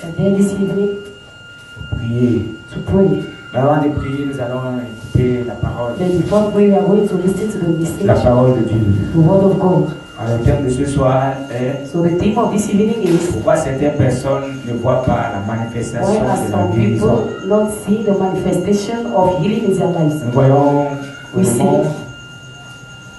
And then this evening, prier. to pray. Mais avant de prier, nous allons écouter la parole. Then before praying, we are going to listen to the message, La parole de Dieu. the word of God. Alors, le thème de ce soir est So the theme of this evening is pourquoi certaines personnes ne voient pas la manifestation why are de la some guérison. people not see the manifestation of healing in their lives. Nous voyons We see.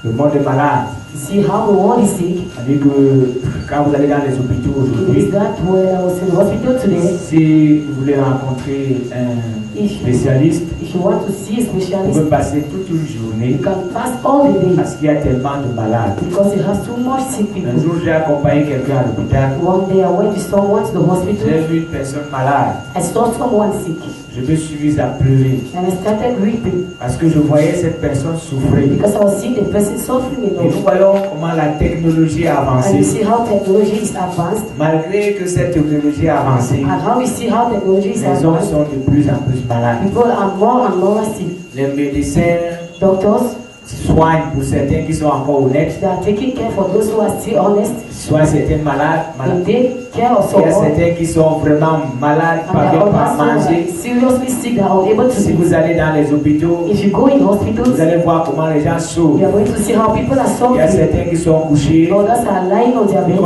le monde est malade. You see how the world is sick. C'est-à-dire que quand vous allez dans les hôpitaux It is aujourd'hui, that when I was in the hospital today, si vous voulez rencontrer un spécialiste, if you want to see a vous specialist, pouvez passer toute une journée you can pass all the day parce qu'il y a tellement de malades. because you have too much sick Un people. jour, j'ai accompagné quelqu'un à l'hôpital. One day I went with someone to the J'ai hospital. vu une personne malade. I saw someone sick Je me suis mise à pleurer and I started weeping parce que je voyais cette personne souffrir. because I was seeing the person suffering Et nous alone. voyons comment la technologie a And you avancé. see how technology is advanced Malgré que cette technologie a avancé, and how we see how technology is les hommes advanced. sont de plus en plus malades. People are more and more sick. Les médecins Doctors, soignent pour certains qui sont encore honnêtes, they are taking care for those who are still honest. soignent certains malades. They take care of Il y a someone. certains qui sont vraiment malades, And pas there bien are pas others who manger. are seriously sick that are unable to Si eat. vous allez dans les hôpitaux, If you go in hospitals, vous allez voir comment les gens souffrent. you are going to see how people are Il y a suffering. certains qui sont couchés, Others are lying on their beds.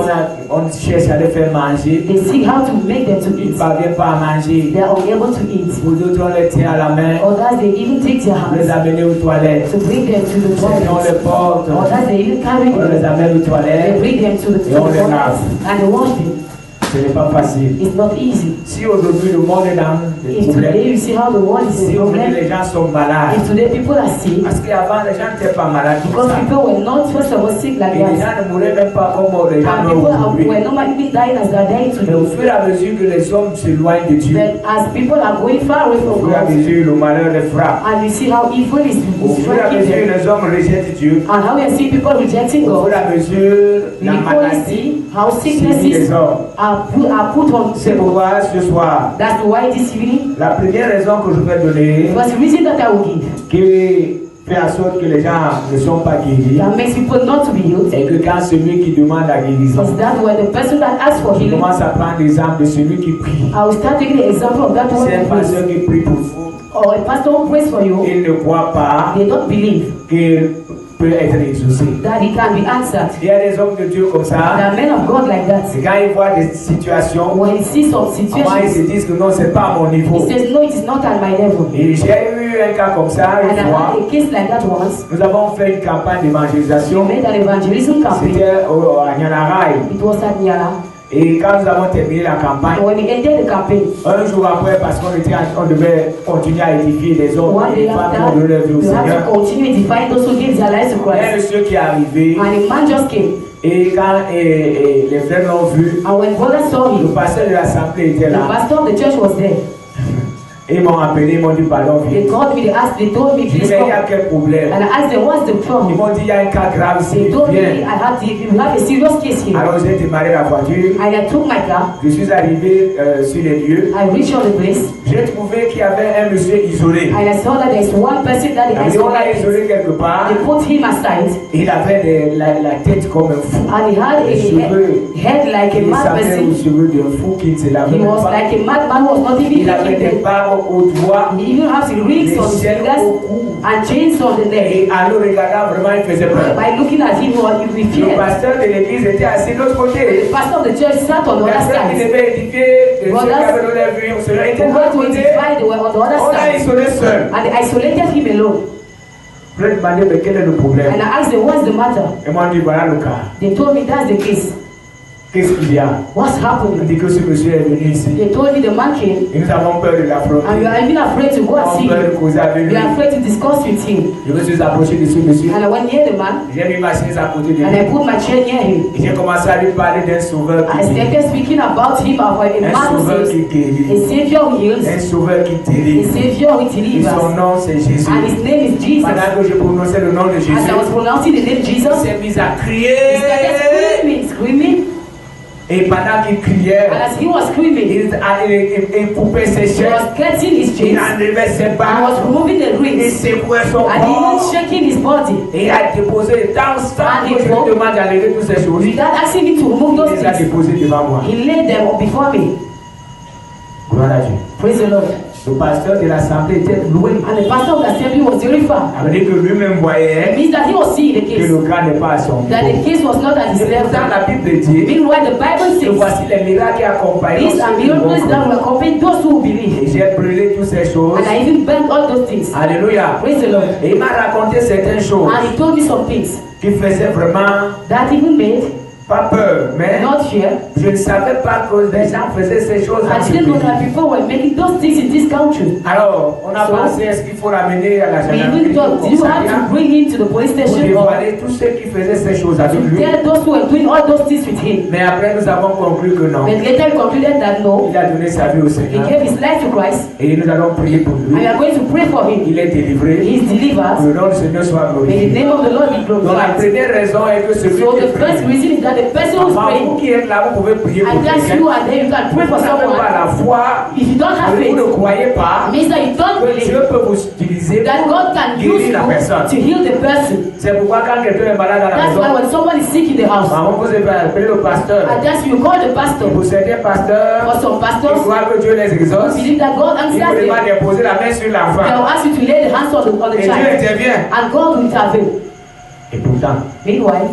on cherche à les faire manger, They see how to make them to ils ne eat. parviennent pas à manger. They are unable to eat. Pour d'autres, on les tient à la main, Others, they even take their on les hands amène aux toilettes. to bring them to the Certains, on les toilet. porte, Others, they even carry on les them. amène aux They toilettes. bring them to the Et on les toilet lave. and they wash them. Ce n'est pas facile. It's not easy. Si aujourd'hui le monde est dans des If today problèmes, you see how the world is si a aujourd'hui problem, les gens sont malades, if today people are sick, parce qu'avant les gens n'étaient pas malades comme because ça. people were not first of all sick like Et les that, gens ne mouraient même pas comme les gens and meurent people aujourd'hui. were not even dying as they are dying Mais au today. fur et à mesure que les hommes s'éloignent de Dieu, But as people are going far away au from fur et à God, mesure le malheur les frappe, and you see how evil is au fur et à striking mesure them, les hommes rejettent Dieu, and how we see people rejecting au fur God, et à mesure la we maladie see how sévit les sicknesses hommes. are put on C'est people. pourquoi ce soir, That's why this evening, la première raison que je vais donner, it was the reason that I will give, qui fait en sorte que les gens ne sont pas guéris, that makes people not to be healed, et que quand celui qui demande la guérison, is that when the person that asks for je healing, commence à prendre l'exemple de celui qui prie. I will start taking the example of that one C'est un who prays, pasteur qui prie pour vous. or a pastor who prays for you, Il ne croit pas they don't believe qu'il peut être exaucé. that he can be answered. Il y a des hommes de Dieu comme There ça, are men of God like that. c'est quand ils voient des situations, When he sees some avant ils situations, se disent que non, c'est pas à mon he niveau. says, no, it is not at my level. Et j'ai eu un cas comme ça And I une fois. had a case like that once. Nous avons fait une campagne We d'évangélisation. made an evangelism campaign. C'était à Nyanarai. It was at Nyala. Et quand nous avons terminé la campagne, And when we ended the campaign, un jour après, parce on devait continuer à édifier les hommes one et day les femmes qui after, ont donné leur vie au we had Seigneur, to continue edifying those who gave their lives to il y a un Christ. monsieur qui est arrivé And a man just came. et quand les frères l'ont vu, And when brothers saw le him, pasteur de l'assemblée était the là. pastor of the church was there. Et ils m'ont appelé, ils m'ont dit pardon, viens. They called me, they told me, Je dis please mais il y a come. quel problème? And I asked them, what's the Ils problem? m'ont dit il y a un cas grave ici, They told me, viens. we have a serious case here. Alors j'ai démarré la voiture, And I took my car. je suis arrivé sur les lieux, I reached on the place. j'ai trouvé qu'il y avait un monsieur isolé. And I saw that there's one person that Et they on l'a isolated. isolé quelque part, They put him aside. il avait la tête comme un fou. And he had Les cheveux, a head like a il mad ressemblait aux person. cheveux d'un fou qui ne se lavait He même was pas. like a madman who was not even Il avait des thinking. barres aux doigts, He even has rings on his des chaînes fingers au cou. and chains on the neck. Et en le regardant, vraiment, il faisait peur. By looking at him, we Le feared. pasteur de l'église était assis de l'autre côté. The pastor of the church sat on the Les other frères qui side. devaient édifier, ceux qui avaient donné la vie, ceux-là étaient Who de l'autre were to côté. edify, they were on the other On l'a side. isolé seul. And they isolated him alone. Je lui ai demandé, mais quel est le problème? And I asked them, what's the matter? Ils m'ont dit, voilà le cas. They told me that's the case. Qu'est-ce qu'il y a? What's Il happening? dit que ce monsieur est venu ici. They told me the man came, Et nous avons peur de l'affronter. and we are even afraid to go Nous and avons see peur him. de causer avec We lui. are afraid to discuss with him. Je me suis approché de ce monsieur. And I went near the man, J'ai mis ma chaise à côté de and I lui. put my chair near him. Et j'ai commencé à lui parler d'un sauveur I qui guérit. started speaking about him, about a Un man who sauveur saves, qui guérit. a savior who heals, Un sauveur qui a délivre. savior who Et son delivers. nom c'est Jésus. And his name is Jesus. Pendant que je prononçais le nom de Jésus, As I was pronouncing the name il Jesus, s'est mis à he crier. started screaming. Et pendant qu'il criait, And as he was screaming, il coupait ses he chaînes. was cutting his Il chains enlevait ses and barres. was removing the Il rings secouait son and even corps. shaking his body Et il a déposé dans ça. And Je he lui broke. demande d'enlever toutes ces choses. without asking me to remove those Il les a things. déposées devant moi. He laid them before me. Gloire à Dieu. Praise the Lord. Le pasteur de l'assemblée était loué. And the pastor of the assembly was terrified. Ça veut dire que lui-même It voyait means that he was seeing the que case. le cas n'est pas à son That the niveau. case was not at his Et level. pourtant, la Bible dit Meanwhile, the Bible que says voici les miracles qui accompagnent these are ceux qui vont miracles that croire. will accompany those who will believe. Et j'ai brûlé toutes ces choses. And I even burnt all those things. Alléluia. Praise the Lord. Et il m'a raconté certaines choses And he told me some things qui faisaient vraiment that even made pas peur. Mais not fear. je ne savais pas que des gens faisaient ces choses I dans ce didn't know that pays. people were making those things in this country. Alors, on a So, pensé, est-ce qu'il faut l'amener à la We gendarmerie even thought, do au you have commissariat to bring him to the police pour station or dévoiler tous ceux qui faisaient ces choses avec to lui? tell those who were doing all those things with him? Mais après, nous avons conclu que non. But later we concluded that no, Il a donné sa vie au he Seigneur. gave his life to Christ, Et nous allons prier pour and lui. we are going to pray for him. Il est délivré. He is Que delivered. le nom du Seigneur soit May the glorifié. name of the Lord be Donc la glorified. première raison est que celui So qui the first prie. reason is that the person who is Avant, vous praying, qui êtes là, vous pouvez prier pour I guess quelqu'un. you are there, you can pray for Vous n'avez pas someone. la foi, If you don't have vous faith, ne croyez pas it means that you don't que believe Dieu peut vous utiliser that pour God can use guérir you la personne. to heal the person. C'est pourquoi quand quelqu'un est malade à la That's maison, why when someone is sick in the house, maman vous avez appelé le pasteur. I guess you call the Et pastor. pour certains pasteurs, For some ils pastors, croient que Dieu les exauce. believe that God Il answers vous demande them. de poser la main sur They l'enfant. will ask you to lay the hands on the Et Dieu child, intervient. and God will intervene. Et pourtant, Meanwhile,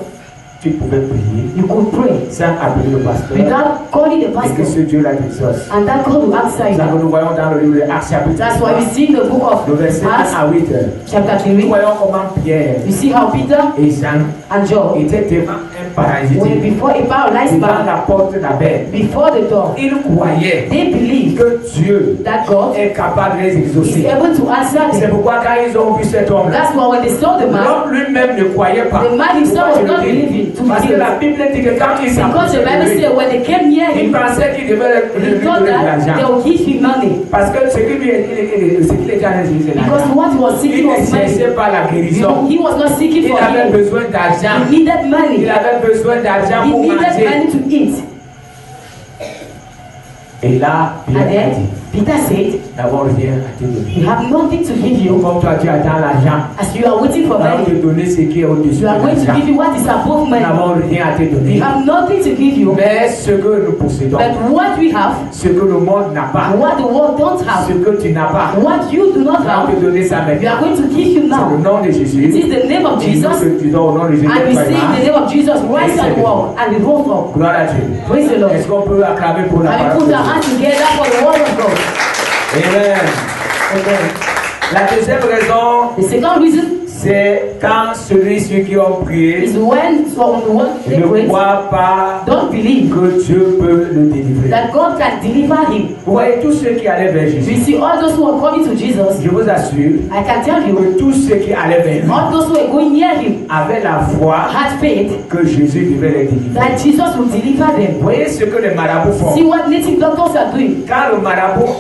tu pouvais prier you could pray sans appeler le pasteur. without calling the Et que pastor, ce Dieu-là t'exauce. and that God will answer C'est ça que you. nous voyons dans le livre de Actes chapitre That's why we see in the book of le verset 1 Acts, à 8. chapter Nous 3, voyons comment Pierre you see how Peter et Jean and John étaient devant un were paralytique, before a paralyzed devant man, la porte de la bête. before the door. Ils croyaient They believed que Dieu that God est capable de les is exaucer. able to answer C'est them. pourquoi quand ils ont vu cet homme-là, That's why when they saw the man, l'homme lui-même ne croyait pas. the man himself Pourquoi was je not le dis? believing to Parce be que la healed. Bible dit que quand ils Because the s'approchaient Bible de lui, said when they came near il him, pensait qu'il devait he lui thought donner de that they l'argent. will give him money. Parce que ce qu'il était en train de dire, c'est Because l'argent. what he was Il seeking ne was money. cherchait pas la guérison. He was not seeking Il for avait healing. besoin d'argent. He needed Il money. avait besoin d'argent He pour needed manger. money to eat. Et là, And Pierre a then dit, Peter said, d'abord rien à te donner. we have nothing to give you. Comme toi tu attends l'argent, As you are waiting for nous allons te money, donner ce qui est au-dessus de you are going to l'argent. give you what is above Nous money. n'avons rien à te We donner. have nothing to give you. Mais ce que nous possédons, But what we have, ce que le monde n'a pas, what the world don't ce have, que tu n'as pas, what you do nous not allons have, te donner ça we are maintenant. going to give you C'est le now. nom de It Jésus. is the name of Et nous Jesus. te disons au nom de Jésus And we que tu say es in là. the name of Jesus, rise and walk, and we rose up. Gloire à Dieu. Praise the Lord. Est-ce qu'on peut acclamer pour la And we parole put de our Dieu? hands together for the word of God. Amen. Amen. La deuxième raison, The second reason c'est quand celui qui ont prié is when someone they ne pray, croit pas don't believe que Dieu peut le délivrer. that God can deliver him. Vous voyez tous ceux qui allaient vers We Jésus. see all those who are coming to Jesus. Je vous assure I can tell you, que tous ceux qui allaient vers lui all those who are going near him avaient la foi had faith que Jésus devait les délivrer. that Jesus will deliver Vous them. voyez ce que les marabouts font. See what native doctors are doing. Quand le marabout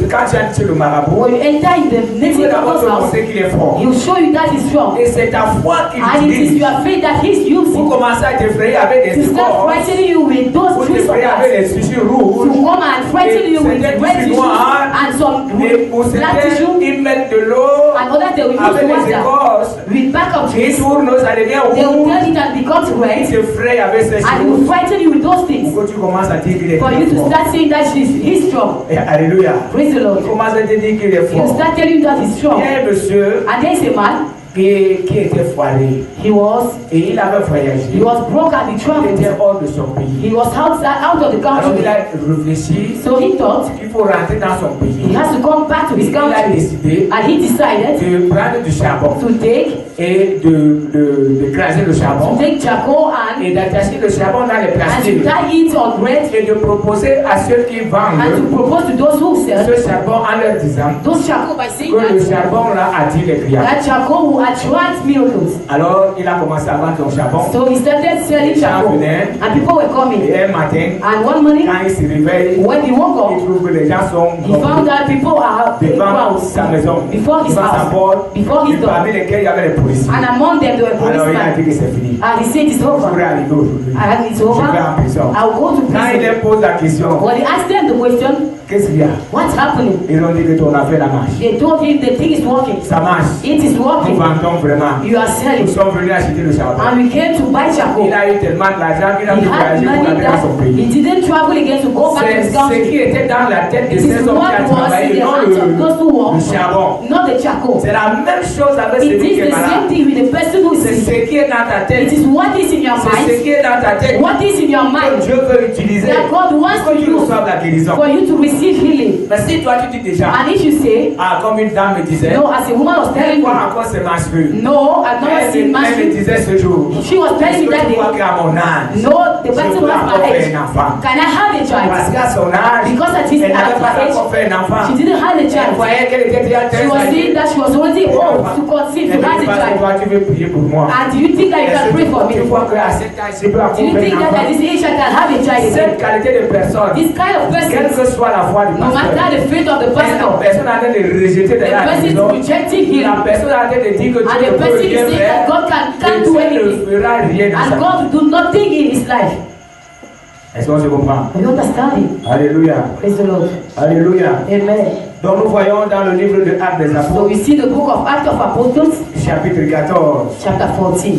quand tu as le marabout, When you enter in the il native veut d'abord te doctor's house, montrer qu'il est fort. he'll show you that he's strong. Et c'est ta foi qu'il And it is utilise your faith that he's pour using commencer à t'effrayer avec to des start écorces, frightening you with those pour trees of t'effrayer avec life. les tissus To rouges. come and frighten you with Certains red tissus tissue noirs. and some Et pour black certains, tissue, ils mettent de l'eau and others they will use avec les water écorces. with backup Ils trees. tournent, ça devient They will rouge. turn it and becomes Ils red, s'effrayent avec ces and he will choses. frighten you with those things Pour que tu commences à dire qu'il est for you to fort. start saying that he's strong. Et alléluia. Praise the Lord. Tu commences à te dire qu'il est You fort. start telling him that he's Il strong. y a un monsieur And there is a man, qui était foiré. he was Et il avait voyagé. broke and he Il traveled. était hors de son pays. He was out of the Alors il country. a réfléchi So he thought qu'il faut rentrer dans son he pays. has to come back to his Il a country. décidé And he decided de prendre du charbon to take et de craser le charbon charcoal et and d'attacher le charbon dans les to plastiques tie it on bread et de proposer à ceux qui and vendent to propose to those who sell ce charbon en leur disant those charcoal by saying que le that charbon là attire les clients. that charcoal will attract miracles. Alors il a commencé à vendre son charbon So he started selling Les gens charcoal venaient. and people were coming. et un matin And one morning quand il se réveille when he woke il up, trouve que les gens sont he found that people are in devant crowds sa maison, before his devant sa house, porte, before his et door, parmi lesquels il y avait les policiers. And among them, there were Alors il a dit policemen. que c'est fini. And he said, it's Je over. pourrais arriver aujourd'hui. And it's Je over. vais en prison. I'll go to Quand il prison. leur pose la question, When he asked them the question, qu'est-ce qu'il y a? what's happening? Ils ont dit que ton affaire la marche. They told him the thing is working. Ça marche. It is Nous working. vendons vraiment. You are Nous selling. sommes venus acheter le charbon. And we came to buy charcoal. Il a eu tellement d'argent qu'il a He pu had voyager pour money aller dans son that pays. he didn't travel again to go back to C'est his ce country. qui était dans la tête de It ces is hommes what qui ont was in travaillé, the non hands of those who le work, charbon. not the charcoal. C'est la même chose avec It celui is qui est the same malade. thing with the person who is C'est sick. ce qui est dans ta It tête. is what is in your C'est ce mind. qui est dans ta tête. What is in your Que mind Dieu veut utiliser that God wants pour to que tu use reçoives la guérison. for you to receive healing. Mais si toi tu dis déjà, And if you say, ah, comme une dame me disait, no, as a woman was telling quoi me, encore c'est ma cheveux? no, I've not Elle seen me man. disait ce jour, She was telling me est-ce que that tu vois day, qu'à mon âge, no, the je person peux was encore my faire age. un enfant? Can I have a Parce child? qu'à son âge, Because at his elle n'avait pas age, encore fait un enfant. she didn't have a Elle child. voyait qu'elle était déjà She was saying that she was already old to conceive, to Elle have dit, a parce que child. toi tu veux prier pour moi. And do you think that you Est-ce can pray for que tu me? vois qu'à cet âge, je peux Do encore you faire think un that at enfant? this age I can have a child Cette again? qualité de personne, This kind of quelle person, que soit la foi du no matter pasteur, the faith of the la pastor, personne a train de rejeter de the la person guérison. is rejecting him, La personne a train de dire que and Dieu the ne peut person is rien saying that faire. God can't do Dieu ne anything, fera rien dans and sa vie. God do nothing in his life. Est-ce qu'on se comprend? Are you understanding? Alléluia. Praise the Lord. Alléluia. Amen. Donc nous voyons dans le livre de Actes des So Apôtres, we see the book of Acts of Apostles, chapitre 14. chapter 14.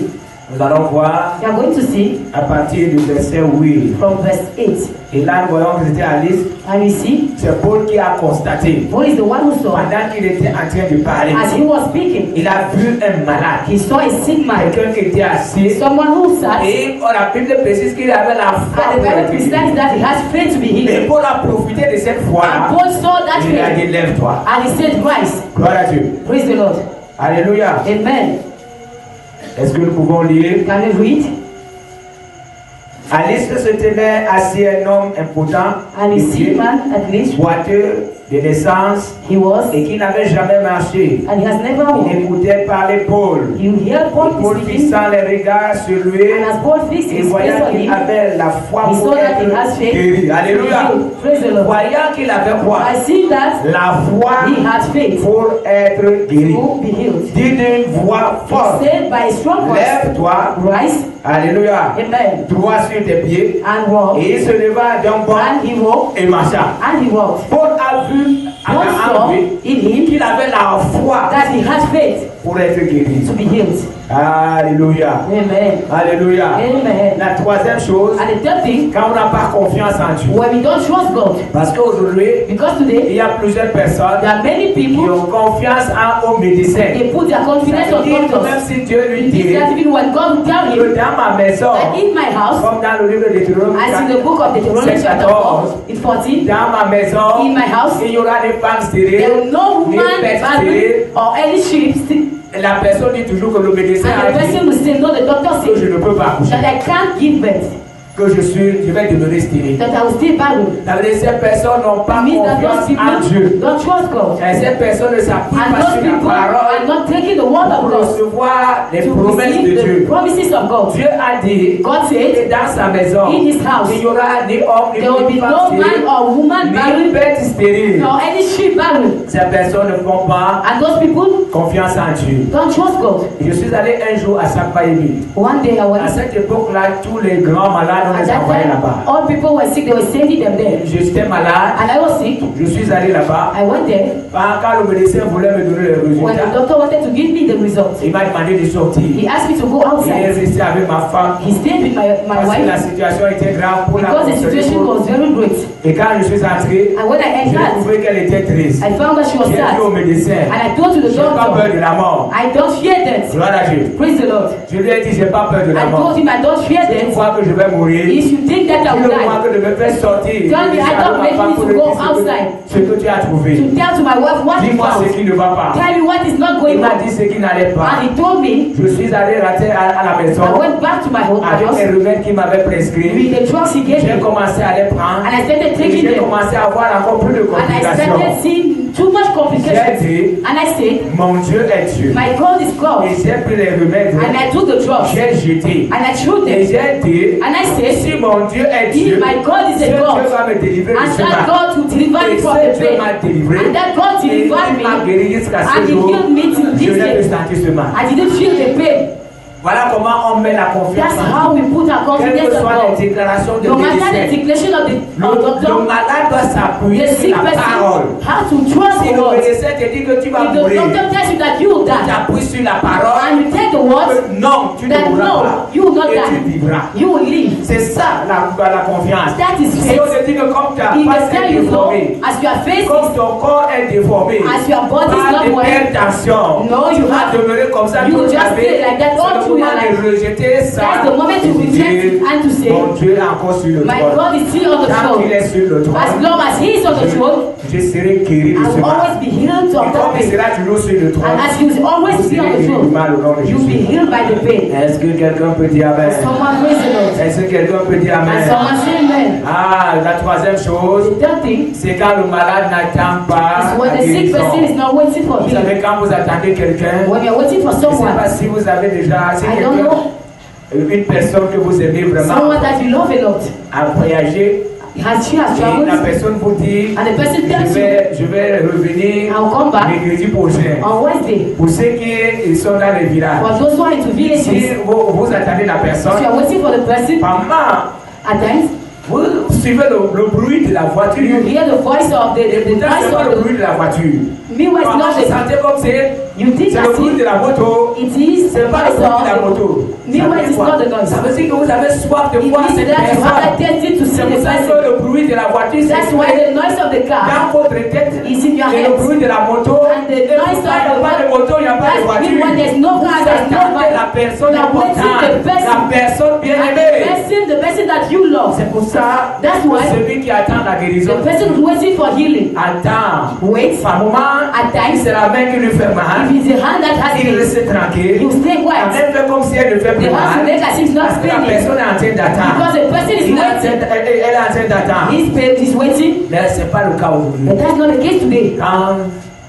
Nous allons voir We are going to see à partir du verset 8. from verse 8. Et là, nous voyons que c'était à Lys. And we see, C'est Paul qui a constaté, Paul is the one who saw, pendant qu'il était en train de parler, as he was speaking, il a vu un malade, he saw a sick man, quelqu'un qui était assis. someone who sat, Et la Bible précise qu'il avait la foi and the pour Bible être guéri. prescribes that he has faith to be Et healed. Paul a profité de cette And foi-là. Paul saw that Il a faith, dit, lève-toi. and he said, rise. Gloire à Dieu. Praise the Lord. Alléluia. Amen. Est-ce que nous pouvons lire? Can you read? À Lys se tenait assis un homme impotent, And a sick pied, man, at least, boiteux de naissance, he was, et qui n'avait jamais marché. and he has never Il walked. écoutait parler Paul. You hear Paul Paul speaking, fixant les regards sur lui, and as Paul fixed et his face voyant on qu'il him, avait la foi he saw pour that he has être faith. guéri. Alléluia. Praise the Lord. Voyant qu'il avait quoi? I see that La foi he had faith pour être guéri. to be healed. Dis d'une voix forte, Said by a strong voice, lève-toi. rise, Alléluia. amen, Droit sur tes pieds. and walk, Et il se leva d'un bond and he walked, et marcha. and he walked. Paul a vu Paul saw in him qu'il avait la foi that he had faith pour être guéri. to be healed. Alléluia. Amen. Alléluia. Amen. La troisième chose, And the third thing, quand on n'a pas confiance en Dieu. when we don't trust God, Parce qu'aujourd'hui, because il today y a plusieurs personnes there are many qui people, ont confiance aux médecins. they put their confidence Ça veut on dire que même doctors. si Dieu lui It dit is that even when God will tell que him dans ma maison, that in my house, comme dans le livre de Deutéronome, as in the book of Deuteronomy chapter 4, in 14, dans ma maison, in my house, il y aura des femmes there stériles, will no des woman pères barren stériles. or any sheep. Et la personne dit toujours que le médecin And a the dit person will say, no, the doctor que je said ne peux pas accoucher, that I can't give birth, que je vais demeurer stérile. that I will stay barren. Ça veut dire que ces personnes n'ont pas It means that confiance those en people Dieu. don't trust God. Et ces personnes ne s'appuient And pas those sur la people are parole not taking the word of pour God recevoir les to promesses de receive the Dieu. promises of God. Dieu a dit God que said, dans sa maison, in his house, il y aura ni homme, there will be ni femme no man stérile, or woman ni barren, bête stérile. nor any sheep barren. Ces personnes ne font pas And those people confiance en Dieu. don't trust God. Je suis allé un jour à Sampaïmi. One day I À went, cette époque-là, tous les grands malades, on at les that envoyait time, là-bas. all people were sick, they were sending them there. J'étais malade, And I was sick. je suis allé là-bas. I went there. Quand le médecin voulait me donner les When the résultats, doctor wanted to give me the results, il m'a demandé de sortir. he asked me to go Il est outside. resté avec ma femme He stayed with my parce que la wife situation était grave pour la because the situation consoler. was very great. Et quand je suis entré, And when I j'ai entered, trouvé qu'elle était triste. I found that she was J'ai dit au sad. médecin, And I told to the j'ai pas peur doctor, de la mort. I don't fear death. Gloire à Dieu. Praise the Lord. Je lui ai dit, j'ai pas peur de la I mort. told him I don't fear Si tu death. crois que je vais mourir, If you think that I dis will le moi die, que de me faire sortir. Tell me, I don't make me to go outside. Ce que tu as trouvé. to tell to my wife what is Dis-moi ce wrong. qui ne va pas. Tell me what is not Il going m'a on. dit ce qui n'allait pas. And he told me, Je suis allé rater à la maison I went back to my avec house les remèdes qu'il m'avait prescrits. with the drugs he gave J'ai me. commencé à les prendre. And I started Et taking j'ai them. commencé à avoir encore plus de And I started complications. seeing too much J'ai complications. dit, And I said, mon Dieu est Dieu. my God is God. Et j'ai pris les remèdes. And I took the drugs. J'ai jeté. And I threw Et them. j'ai dit, And I said, si mon Dieu est Dieu, if my God is ce a Dieu God, va me délivrer de and ce that mal. God will deliver Et me from ce the Dieu pain, m'a délivré. and that God Et il delivered m'a me, guéri jusqu'à ce and he jour. healed me till to Je this n'ai day, pas senti ce mal. I didn't feel the pain. Voilà comment on met la confiance That's en how we put our Quelles confidence que in soient God. les déclarations de No matter the médecins, declaration of the le doctor, malade doit s'appuyer the sur sick la person parole. has to trust Si the le word. médecin te dit que tu vas If the mourir, doctor tells you that you will tu die, t'appuies sur la parole, and you take the word, que non, tu ne then mourras no, pas. you will not Et tu die. vivras. You will live. C'est ça la confiance. That is Si on faith. te dit que comme ta If face they tell est you no, déformée, as your face comme is, ton corps est déformé, as your body is pas not de well, tentation, no, tu you vas have, demeurer comme ça you toute just ta vie. stay like that all C'est le through your moment life. de rejeter ça That's the moment et to de reject dire, and to say, mon Dieu est encore sur le my trône. God is still on the Tant qu'il throne. est sur le As trône, long as He is on the throne, je serai guéri de I ce will mal. always be healed Et of that comme il pain. sera toujours sur le trône, And as He will always vous be on serez the guéri du throne, mal au nom de you will be Jésus. healed by the pain. Est-ce que quelqu'un peut dire Amen? Someone praise the Lord. Est-ce que quelqu'un peut dire And Amen? someone say amen. Ah, la troisième chose, The third thing c'est quand le malade n'attend pas is when la the sick person is guérison. not waiting for Vous healing. savez, quand vous attendez quelqu'un, When you're waiting for je ne sais someone, pas si vous avez déjà, si I don't quelqu'un, know, une personne que vous aimez vraiment someone that you love a lot, a voyagé she has et la traveled, personne vous dit, and the person tells you, je vais revenir I'll come back mercredi prochain. on Wednesday. Pour ceux qui sont dans les villages, For those who are into si villages, vous attendez la if personne, you are waiting for the person, pendant at times vous suivez le bruit de la voiture. you hear the voice of the Et pourtant, c'est pas le voice bruit de la voiture. of meanwhile it's Quand not vous the, sentez comme you think c'est le bruit de that la moto, it is the c'est pas le voice bruit de la of moto. meanwhile it's not the noise. Ça veut dire que vous avez soif de It voir means cette that you have that personne. tendency to see C'est the pour ça person. que le bruit de la voiture, That's why c'est the noise of the car dans votre tête. is in your Et le head. bruit de la moto, And the et noise pourtant, il n'y a of pas de the moto, il n'y a pas de That's voiture. when there's no car, there's no Attendez la bike. personne You are waiting importante, the person. la personne And bien-aimée. the person that you love, C'est pour ça That's que why celui qui attend la guérison the person who's waiting for healing, attend. wait. Par moment, At times, c'est la main qui lui fait mal. if it's the hand that has Il pain, reste tranquille. you stay La quiet. main fait comme si elle ne fait plus The hand mal. to make as if it's not Parce que la paining. personne est en train d'attendre. Because the person is waiting. Elle est en train d'attendre. His pain is waiting. Mais ce n'est pas le cas aujourd'hui. But that's not the case today. Quand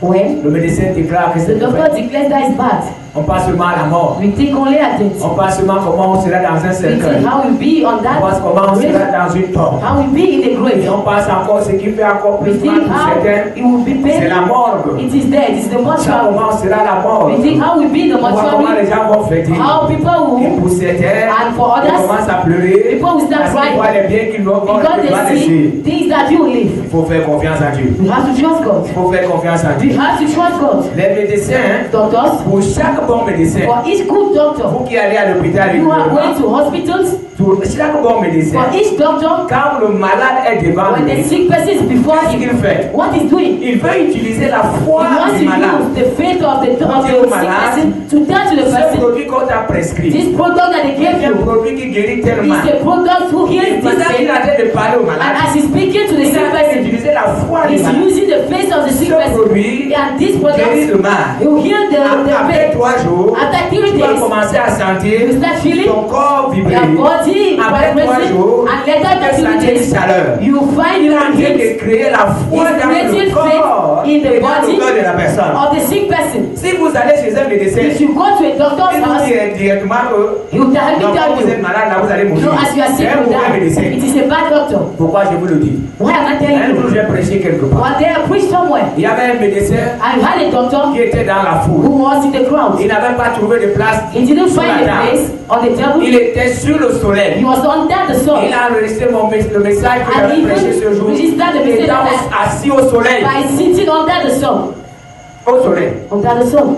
When le médecin déclare que the c'est doctor declares that is bad, on passe seulement à la mort. we think only at it. On passe seulement comment on sera dans un We cercueil. think how we be on On that passe comment on grave, sera dans une tombe. how we be in the Et grave. on passe encore ce qui fait encore We plus mal think pour how certains. it will be C'est la painful. morgue. It is there. It is the On passe mortuary. comment sera la mort. We think how we be in the On voit comment les mortuary. gens vont fêter. How people Et will, pour certains, and for ils others, commencent à pleurer. people will start Parce qu'ils voient crying les biens qu'ils vont because laisser. they see things that you live. Il faut faire confiance à Dieu. We have to trust God. Il faut faire confiance à We Dieu. have to trust God. Les médecins, Doctors, pour chaque bon médecin, for each good doctor, vous qui allez à l'hôpital, you are going to hospitals. pour chaque bon médecin, For each doctor, quand le malade est devant when the lui, sick person is before qu'est-ce qu'il him, fait? what he's doing? Il veut utiliser la He foi wants to du malade. use the faith of the sick person to tell to the Ce person, produit qu'on t'a prescrit, this product that they gave c'est un you produit qui guérit tellement. is a product who heals Et this pendant qu'il est pain. en train de parler au And malade, as he's speaking to the il sick est en train person, d'utiliser la foi du he's malade. using the face of the sick Ce person. produit And this guérit product, le mal. you heal the Après pain. 3 jours, After 3 tu vas days, commencer à sentir you start feeling ton corps vibrer. your body Après 3 vibrating, jours, and later tu vas the 3 sentir une days, chaleur. you find Il est your en train heat de créer la foi is dans le creating corps faith in the et dans le body cœur de la personne. of the sick person. Si vous allez chez un médecin, If you go to a doctor's il vous house, dit directement que he will tell non, quand vous êtes you, malade, là, vous allez mourir. no, as you are sick, C'est un you mauvais die. médecin. It is a bad doctor. Pourquoi je vous le dis? Why am I Un telling jour, you? j'ai prêché quelque part. One day I preached somewhere. Il y avait un médecin I had a doctor qui était dans la foule. who was in the crowd. Il n'avait pas trouvé de place He didn't sur find la a table. place on the table. Il était sur le He soleil. was under the sun. Il a enregistré le message que And j'avais even prêché ce jour. registered the message Étant that assis au soleil. by sitting under the sun. Au soleil. Under the sun.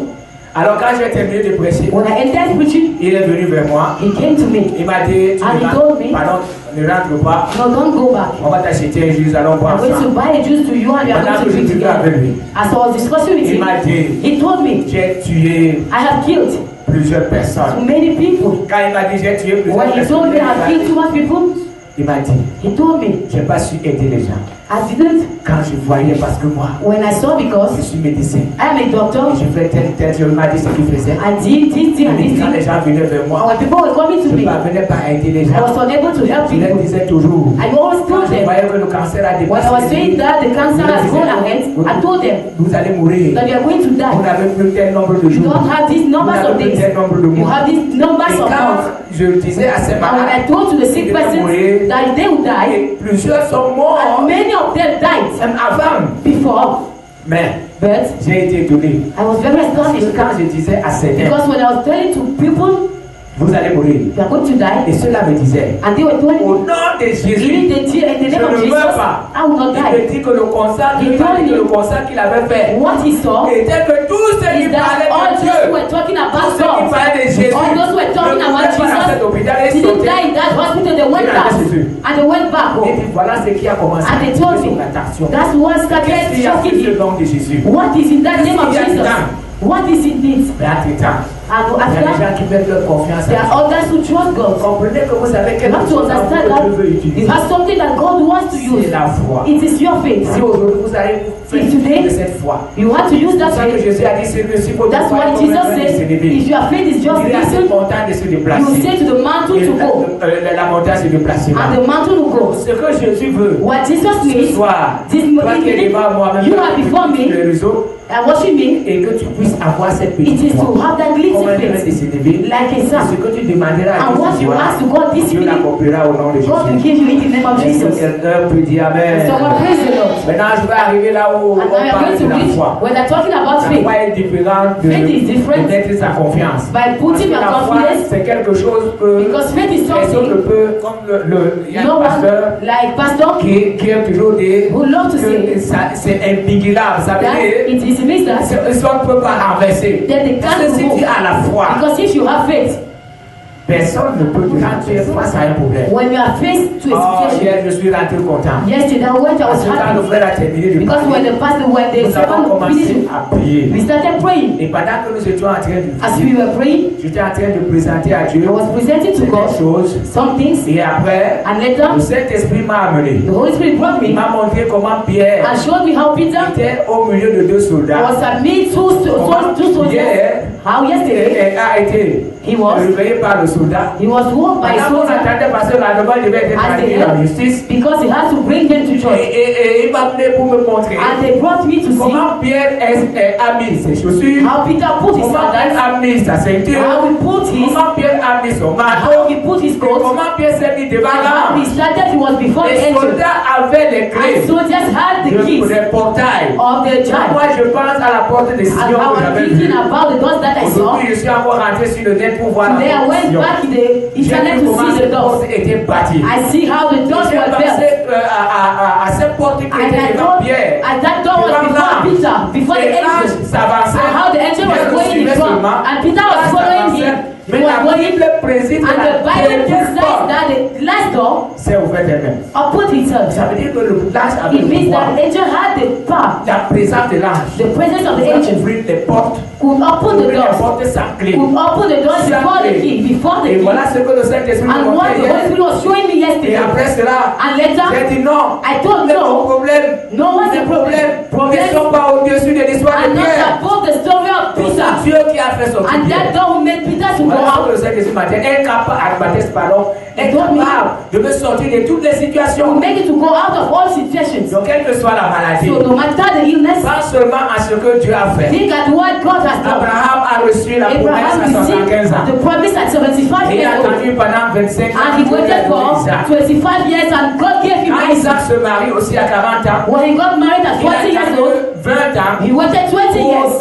Alors quand j'ai terminé de prêcher, When I entered preaching, il est venu vers moi. he came to me. Il m'a dit, tu And he ne told rentres, me- pardon, ne rentre pas. No, don't go back. On va t'acheter un jus, allons boire I'm going to ensemble. buy a juice to you and you are Pendant going que to je drink discutais avec together. lui, As I was discussing with il him, m'a dit, he told me, j'ai tué I have killed plusieurs personnes. many people. Quand il m'a dit, j'ai tué plusieurs When he personnes, told me I have killed too much people, il m'a dit, he told me, j'ai pas su aider les gens. I didn't. Quand je voyais, parce que moi, When I saw, je because suis médecin. I am a doctor, Je fais tel, je m'a dit ce qu'il faisait. I did this thing and Et this quand les thing. gens venaient vers And moi, when people were coming to je ne me, I parvenais pas à aider les gens. was unable to help Je leur people. disais toujours, I always quand told je them, voyais que le cancer a when I dépassé, was saying that the cancer has gone ahead, I told them vous allez mourir. that you are going to Vous die. n'avez plus tel nombre de You jours. don't have these Vous numbers of n'avez plus days. tel nombre de You mois. have these numbers Et of quand months. je disais à ces And when I malades, told to the sick person that they would die, et plusieurs sont and morts, many of them died même avant. before. Mais But j'ai été étonné. I was very Parce que astonished quand je disais à certains, because when I was telling to people, vous allez mourir. you are going to Et die, cela me disait, and they were telling au me, nom de in Jésus, the je name of ne Jesus, meurs pas. I will not Il me die. dit que le constat, He il m'a told dit que me le constat qu'il avait fait what he saw était que tous ceux qui is that parlaient all de those who Dieu, were talking tous about ceux qui God, parlaient de Jésus, all those who were talking ne about mouraient pas dans cet Jesus, hôpital et didn't sortaient. die in that hospital, they went Il a back, dit Jésus. and they went back Et home. puis voilà ce qui a commencé And they told son me, attention. that's what Qu'est-ce started qu'il y a shocking sur le him. nom de Jésus? What is in that name of Il y a Jesus? dedans. What is in it? Mais attends, And il y a des after, gens qui mettent leur confiance there à are others who trust Dieu. God. Comprenez que vous avez You quelque have to chose à vous understand que that Dieu veut you utiliser. have something that God wants to C'est use. la foi. It is your faith. Si aujourd'hui vous allez faire Today, de cette foi, you have to use c'est that ça que faith. Jésus a dit, c'est le si vous That's why Jesus said, if your faith is just il est assez listen, content de se you déplacer. say to the mountain Et to go, la montagne se déplacer là. and the mountain will go. Ce que Jésus veut, What Jesus ce needs, soir, this toi qui es evening, devant moi-même you are before sur me les réseaux, and watching me, et que tu puisses avoir cette it petite is to foi. have that Comme little un train de faith, se lever, like a et son. ce que tu demanderas à And Dieu what ce you soir, ask to God this Dieu evening, l'accomplira au nom de God will Jésus. give you it in the name of Est-ce que Jesus. quelqu'un peut dire Amen? Someone praise the Lord. Maintenant, je vais arriver là où And on I am parle going de to la reach foi. when they're talking about La faith. foi est différente Faith is different de mettre sa confiance. by Parce putting que your la foi, confidence, c'est quelque chose que because faith is personne ne something peut, comme il y a no un one, pasteur like Pastor, qui est toujours dit who love to que say c'est invigilable. Ça veut that dire it means that on ne peut pas renverser. that they Parce que can't si move. tu as la foi, Because if you have faith, personne ne peut te quand tu es face à un problème. when you are faced to a Oh, situation, hier, je suis rentré content. yesterday I went, I Parce was que quand le happy. frère a terminé de Because when parler, the pastor, when the nous avons servant commencé finished, à prier. we started praying. Et pendant que nous étions en train de As prier, we were praying, j'étais en train de présenter à Dieu I was presenting to certaines God choses. some things, Et après, and later le Saint-Esprit m'a amené. the Holy Spirit brought Il me m'a montré comment Pierre and showed me how Peter était au milieu de deux soldats. was amid two soldiers. Pierre How yesterday a été he was réveillé par le soldat. walked by a Pendant qu'on soldier attendait parce que la demande devait être as they traduite en justice. because he had to bring him to church. Et il m'a amené pour me montrer And they brought me to see comment Pierre a mis ses chaussures, how Peter put his comment Pierre sandals, a mis sa ceinture, how he put his, comment Pierre a mis son how manteau, he put his et coat, comment Pierre s'est mis devant and how he l'ange. started. He was before the Les angel, soldats avaient les and clés soldiers had the keys des portails. of the child. Moi, je pense à la porte de And Sion I que was j'avais vue. thinking about the doors that I saw. Aujourd'hui, je suis encore rentré sur le net pour voir Today la I porte de went Sion. back in the J'ai internet vu to comment see the cette doors. porte était bâtie. I see how the doors J'ai were built. pensé à cette porte qui And était I devant thought, Pierre. and that door was before Peter, before the Et l'ange angel. s'avançait. And how the angel was Pierre le going in suivait front, seulement. and Peter was L'ange following him. s'avançait. He Mais was la going, Bible précise que and the la Bible dernière says porte that the last door s'est ouverte elle-même. opened itself. Ça veut dire que l'ange avait It le means pouvoir. that the angel had the power, La présence de l'ange the presence of the pouvait angel ouvrir les portes, could open the ouvrir les doors, portes sans clé. could open the doors before the key, before the Et key. voilà ce que le Saint-Esprit m'a And what montré the Holy hier. Spirit was showing me Et yesterday. après cela, And later, j'ai dit non. I told Mais mon no, problème, no, what's les the problem? problèmes ne sont pas au-dessus de l'histoire de And not Pierre. above the story of C'est Peter. Dieu qui a fait sortir And Pierre. that door who made Peter to go Voilà ce que out le Saint-Esprit m'a dit. Est capable de me sortir de toutes les to situations. make it to go out of all situations. Donc, quelle que soit la maladie, So no matter the illness, pas seulement à ce que Dieu a fait. think at what God has done. Abraham a reçu la promesse Abraham à 75 received ans. the promise at 75 Et il a years old. attendu pendant 25 ans. And he waited for Isaac. 25 years and God gave him Quand Isaac. Isaac se marie aussi à 40 ans, When he got married at il a 40 years attendu old, 20 ans he waited 20 years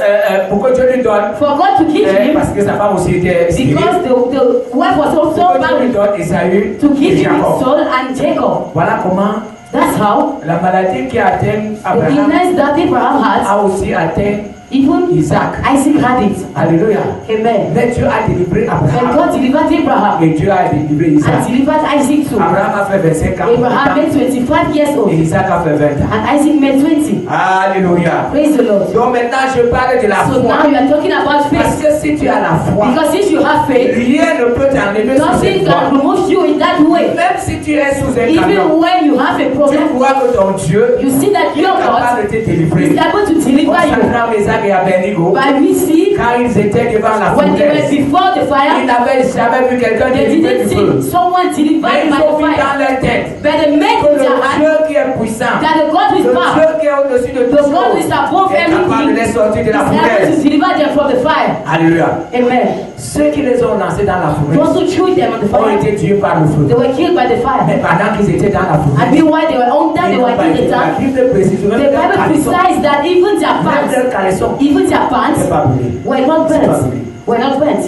pour que Dieu lui donne. for God to give him, Parce que sa femme aussi était stérile. because the wife was Pour also que Dieu lui married, donne Esaü to give et him Jacob. Saul and Jacob. Voilà comment That's how la maladie qui atteint the Abraham illness that Abraham had, a aussi atteint even Isaac. Isaac had it. Alléluia. Amen. Mais Dieu a délivré And Abraham. God delivered Abraham Et Dieu a délivré and Isaac. delivered Isaac too. Abraham a fait 25 ans. Abraham made 25 years Et old Isaac a fait 20 ans. and Isaac made 20. Alléluia. Praise the Lord. Donc maintenant je parle de la So foi. now you are talking about Parce faith. que si tu as la foi, Because if you have faith, rien ne peut t'enlever sur nothing cette can foi. remove you in that way. Même si tu es sous un Even camion, when you have a tu problem, crois que ton Dieu you see that est your God capable de te is délivrer. able to deliver you. Consacrant Isaac et Abednego, But we see quand ils étaient devant la when they were fournaise, before the ils fire, n'avaient jamais vu quelqu'un they délivrer didn't du feu. see someone Mais delivered ils by ont the vu fire. dans leur tête But they made que in le their hand Dieu qui est puissant, that the God le is power, Dieu qui est au-dessus de The tout God who is above est capable de les everything sortir de is la able to fournaise. deliver them from the fire. Alléluia. Amen. Ceux qui les ont lancés dans la Those fournaise who threw them on the ont fire, été tués par le feu. they were killed by the Mais fire. pendant qu'ils étaient dans la And fournaise, meanwhile they were under, ils they n'ont were pas in été. the La tank. Bible précise, The même Bible leur caleçon, precise that even their même pants, leur caleçon even their n'est pants pas brûlé. were not burnt. Were not burnt.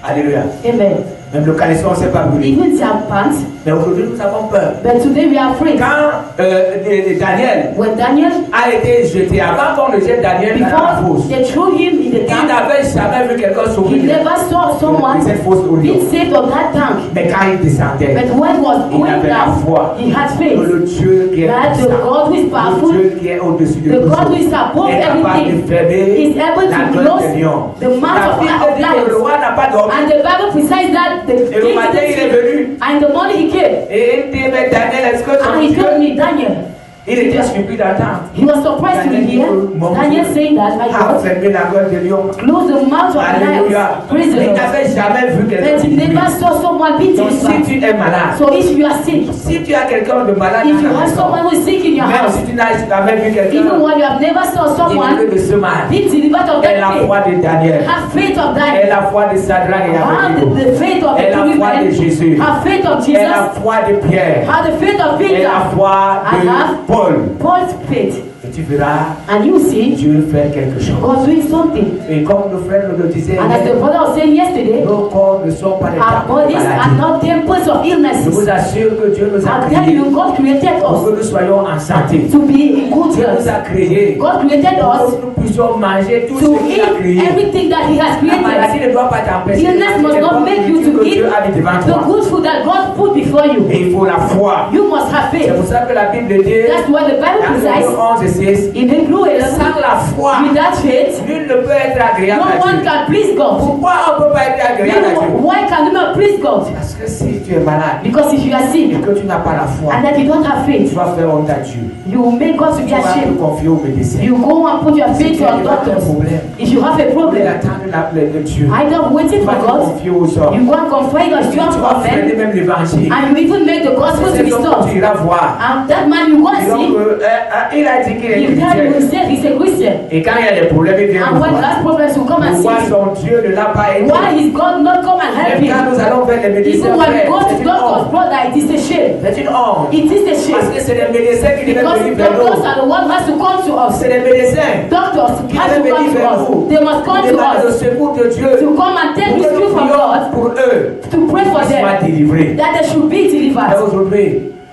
Alléluia. Amen. Même le caleçon ne s'est pas brûlé. Even their pants. Mais aujourd'hui, nous avons peur. But today we are afraid. Quand Daniel When Daniel, a été jeté, avant qu'on ne jette Daniel dans la before fosse, they threw him in the il tank, n'avait jamais vu quelqu'un sauver he never saw de someone cette fosse au lion. being saved from that tank. Mais quand il descendait, But when he was il going avait la foi down, he had que faith le Dieu qui est that the puissant, God who is le powerful, Dieu qui est au-dessus de the tout, God who is above est capable de everything, fermer is able la to gueule close des lions. the mouth La Bible of dit que le lions. roi n'a pas dormi. And the Bible precise that the Et le king matin, il est didn't venu. sleep. And the morning he came. Et il dit, mais Daniel, est-ce que ton And he Dieu... told me, Daniel, Il était surpris d'attendre. he was surprised to be here. Daniel saying that, my A God, fermé la gueule des lions. close the mouth of Alléluia. lions. Praise the Il Lord. n'avait jamais vu quelqu'un But he never souffrir. saw someone being Donc si delivered. tu es malade, So if you are sick, si tu as quelqu'un de malade if dans you ta have maison, someone who is sick in your même house, si tu n'as jamais vu even quelqu'un when you have never saw someone délivré de ce mal, being delivered of aie la that foi pain, de Daniel, have faith of aie that. la foi de Sadrach et Have Abednego, the faith of aie the la two foi de women. Jésus, Have faith of aie la Jesus. foi de Pierre, Have the faith of aie la Peter. foi I de have Paul. Paul's faith. Et tu verras And you see Dieu faire quelque chose. God doing something. Et comme nos frères nous le disaient, And as the brother was saying yesterday, nos corps ne sont pas des our temples de bodies are maladie. not temples of Je illnesses. vous assure que Dieu nous a I'm telling créés you, God created pour us que nous soyons en santé. to be in good Dieu nous health. a créés God created pour us que nous puissions manger tout to ce qu'il a eat créé. everything that He has La maladie created. ne doit pas t'empêcher de Illness manger must les not bonnes make you nourritures to que eat Dieu a mis devant the toi. good food that God put before you. Et il faut la foi. You must have C'est faith. pour ça que la Bible dit, That's why the Bible dans precise Hébreux 11 et 6, in Hebrew 11, sans la foi, without faith, nul ne peut être agréable no à one Dieu. can please God. Pourquoi on ne peut pas être agréable à Dieu? Why can you not please God? Parce que si tu es malade Because if you are et sick que tu n'as pas la foi, and that you don't have tu faith, vas faire honte à Dieu. you will make God to Tu be vas te ashamed. confier aux médecins. You go and put your Si faith tu to as your un doctors. problème, If you have a au lieu problem, d'attendre le Dieu, either waiting tu vas for te God, confier aux hommes. you go and confide your Tu strength vas on freiner them, même l'évangile. and you even make the gospel to C'est be ce que stopped. tu iras voir. And that man you go and Donc, see, il a dit qu'il est he tell you chrétien. himself he's a Christian. Et quand il y a des problèmes, il vient And nous when voir. last problems will come and Pourquoi see him, son Dieu ne l'a pas aidé? why is God not come and help Même quand him? nous allons vers les médecins, Even when frère, God c'est to une doctors, honte. brother, it is a shame. C'est une honte. It is a Parce shame. que c'est les médecins qui devaient Because venir vers doctors nous. are the ones who has to come to us. C'est les médecins Doctors qui have devaient to come venir to vers us. nous. They must come Qui to demandent le us secours de Dieu. to come and take Pour que rescue nous from prions God, pour eux. to pray for Qu'ils soient them, délivrés. that they should be Mais delivered. aujourd'hui,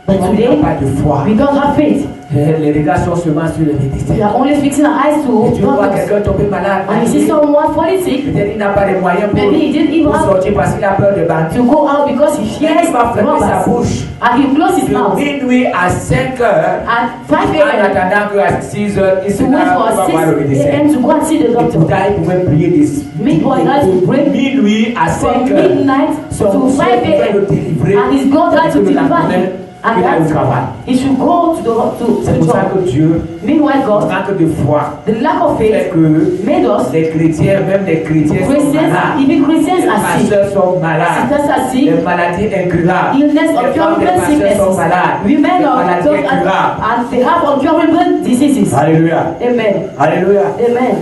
But on today, n'a pas de foi. we don't have faith. Les regards sont seulement sur les We médecins. are only fixing our eyes Et to tu vois doctors. quelqu'un tomber malade. And you see someone falling sick, Peut-être il n'a pas les moyens maybe he didn't even pour have sortir parce qu'il a peur de bandits. to go out because he fears Il va fermer sa robbers. bouche. And he closed his De mouth. minuit à 5 heures, At 5 en a.m. attendant qu'à 6 heures, il to se wait va for voir le 6 médecin. a.m. to go and see the Et doctor. pourtant, il pouvait prier Meanwhile, he has to pray de minuit à 5 from heures. midnight Son to Dieu 5 pouvait le a.m. délivrer. And his God had to Et que le deliver lendemain, him. And il aille au travail. that he should go to the C'est pour ça job. que Dieu, Meanwhile, par God, manque de foi, the lack of fait faith que made us les chrétiens, même les chrétiens sont Christians, malades. even Christians Les are sick. pasteurs sont malades. Sisters are sick. Les maladies incurables. Illness, Les femmes des incurable pasteurs sont sicknesses. malades. Women Les are maladies incurables. and they have incurable diseases. Alléluia. Amen. Alléluia. Amen.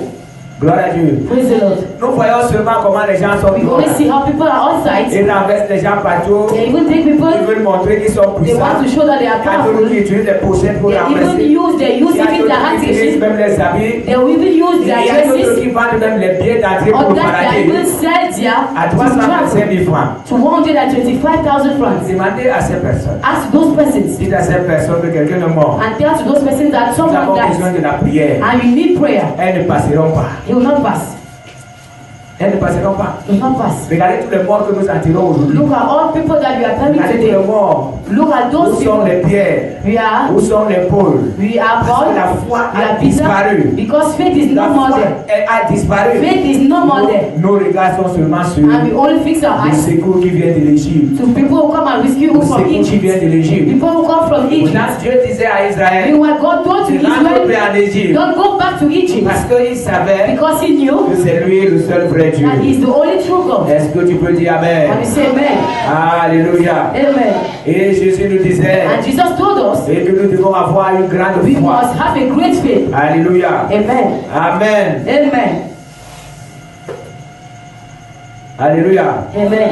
Gloire à Dieu. Praise the Lord. Nous voyons seulement comment les gens sont We dehors. only see how people are outside. Ils renversent les gens partout. They even take people. Ils veulent montrer qu'ils sont They puissants. want to show that they are Il y a d'autres powerful. qui utilisent les pochettes pour They even renverser. use Il y a even their d'autres qui utilisent handkerchiefs. même les habits. They will even use Il y their a d'autres dresses. qui vendent même les billets d'entrée pour Or le that they paradis even sell their à 325 000 francs. to 125,000 francs. Demandez à ces personnes. Ask those persons Dites à ces personnes que quelqu'un est mort. and tell to those persons Nous that someone avons besoin dies de la prière. and you need prayer. Elles ne passeront pas. He will not pass. Elles ne passeront pas. He will not pass. Regardez tous les morts que nous enterrons aujourd'hui. Look at all people that we are telling Regardez tous today. les morts. Look at Où those sont people. les pierres? We are Où sont les pôles? Paul. Parce que la foi We a are Peter. disparu. Because faith is La no more foi there. elle a disparu. Faith is no more there. Nos regards sont seulement sur And we only fix our le eyes secours qui vient de l'Égypte. to people who come and rescue Le you from secours qui Egypt. vient de l'Égypte. People who come from Egypt. Maintenant, Dieu disait à Israël, Meanwhile, God told to tu rentres plus Israel, en Égypte. don't go back to Egypt. Parce qu'il savait Because he knew que c'est lui le seul vrai vrai Dieu. that He is the only true God. Est-ce que tu peux dire Amen? And we say amen. Alléluia. Amen. Et Jésus nous disait And Jesus told us et que nous devons avoir une grande we foi. must have a great faith. Alléluia. Amen. Amen. Amen. Alléluia. Amen.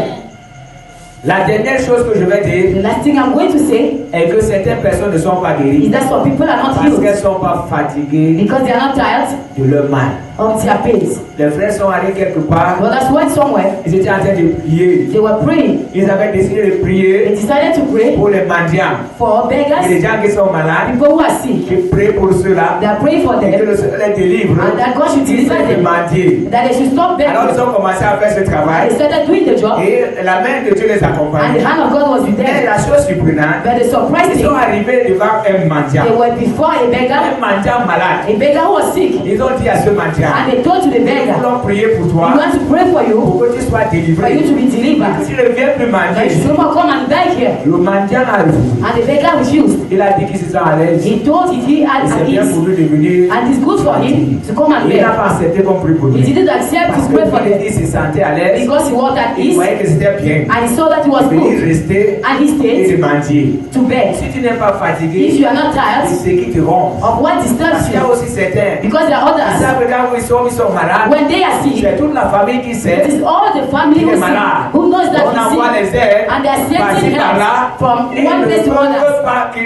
La dernière chose que je vais dire The last thing I'm going to say est que certaines personnes ne sont pas is guéries that some people are not parce qu'elles ne healed sont pas fatiguées because they are not tired de leur mal. of their pains. Les frères sont allés quelque part, Brothers went somewhere, ils étaient en train de prier. they were praying. Ils avaient décidé de They prier decided to pray pour les mendiants. for Et les beggars, gens qui sont malades, people who are sick. qui prient pour ceux-là They are praying for et que them le Seigneur les délivre. and that God should Ils deliver essaient de them, mendier. that they should stop Alors ils begging. ont commencé à faire ce They travail started doing the job et la main de Dieu les and accompagnait. the hand of God was with Et them. la chose surprenante, But the surprising ils sont thing, arrivés devant un mendiant. they were before a Un beggar, mendiant malade. a beggar who was sick, Ils ont dit à ce mendiant, and they told to the nous beggar, voulons prier pour we toi, want to pray for you, pour que tu sois for délivré. you to be Que delivered. tu ne viens plus That mendier. you should not come and beg here. Le mendiant a refusé. And the beggar refused. Il a dit qu'il se sent à l'aise. He told it he had Et c'est at bien pour ease, lui de venir. and it's good for him to come and Il n'a beg. pas accepté qu'on prie pour He lui. didn't accept Parce to pray for que them il se sentait à l'aise. because he was at Il ease, voyait que c'était bien. and he saw that he was Mais il good, restait and he et stayed de mendier. to beg. Si tu n'es pas If fatigué, you are not tired c'est ce qui te rend. of what Parce disturbs qu'il y a you, aussi certains. because there are Ils others, savent que quand ils sont malades, when they are sick, c'est toute la famille qui it sait. is all the family Il who est malade. who knows that On he's envoie sick, les aides and they are par-ci sending par-là. help from Il one ne place to another.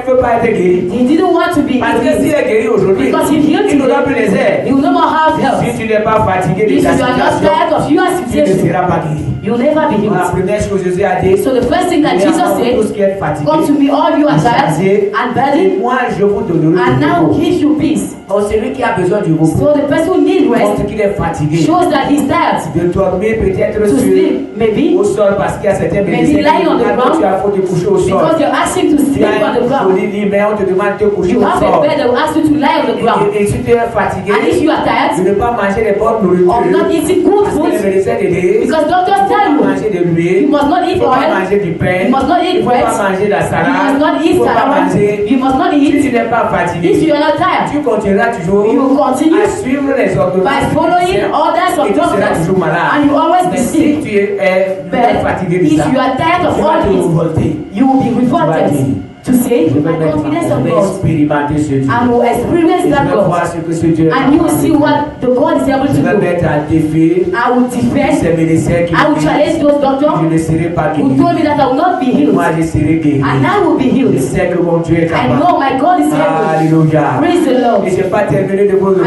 veut pas être guéri. He didn't want to be Parce que s'il healed est guéri aujourd'hui, because he healed il n'aura plus today. les aides. He will no more have Si help. tu n'es pas fatigué de If you ta are not situation, tired of your tu ne situation, seras pas guéri. you'll never be La healed. première chose que Jésus a dit, So the first thing that venez à Jesus moi, tous said, qui êtes fatigués, come to me all you are tired and et burdened, moi je vous donnerai and du now repos. give you peace. Donc celui qui a besoin du repos, So the person who needs rest montre qu'il est fatigué, shows that he's tired de dormir peut-être to sleep, maybe au sol parce qu'il y a certains Maybe médecins lying on the qui ground, tu as faut te coucher au sol. because you're asking to Tu sleep as on the un ground. joli lit, mais on te demande de te coucher You au have a sol. bed that will ask you to lie on the ground. Et si tu es fatigué, And if you are de tired ne pas manger les bonnes nourritures, of not eating good parce que les food, médecins te disent, because doctors il tell faut pas you manger de you l'huile, must not il eat faut pas oil, manger du pain, you must not il eat faut bread, pas manger de la you must salade, not il eat faut pas salad, manger. you must not Si tu eat. n'es pas If fatigué, you are not tired, tu continueras toujours you will continue à suivre les ordonnances by following orders et of tu seras doctors, toujours malade. and you always be Mais si sick. tu es But fatigué de if ça, you are tired of tu vas all te this, révolter. you will be revolted to say, Je vais my confidence je on vais God, expérimenter ce Dieu. and will experience Et je that vais God, voir ce que ce Dieu est and you will capable de see faire. what the God is able to Je vais do. mettre à défi I will defend, ces médecins qui I will disent, challenge those je doctors ne serai pas who guéri. told me that I will not be healed, Moi, je serai guéri. and I will be Je healed. sais que mon Dieu est I capable. know my God is able. Alléluia. Praise the Lord. Et je n'ai pas terminé de vous rendre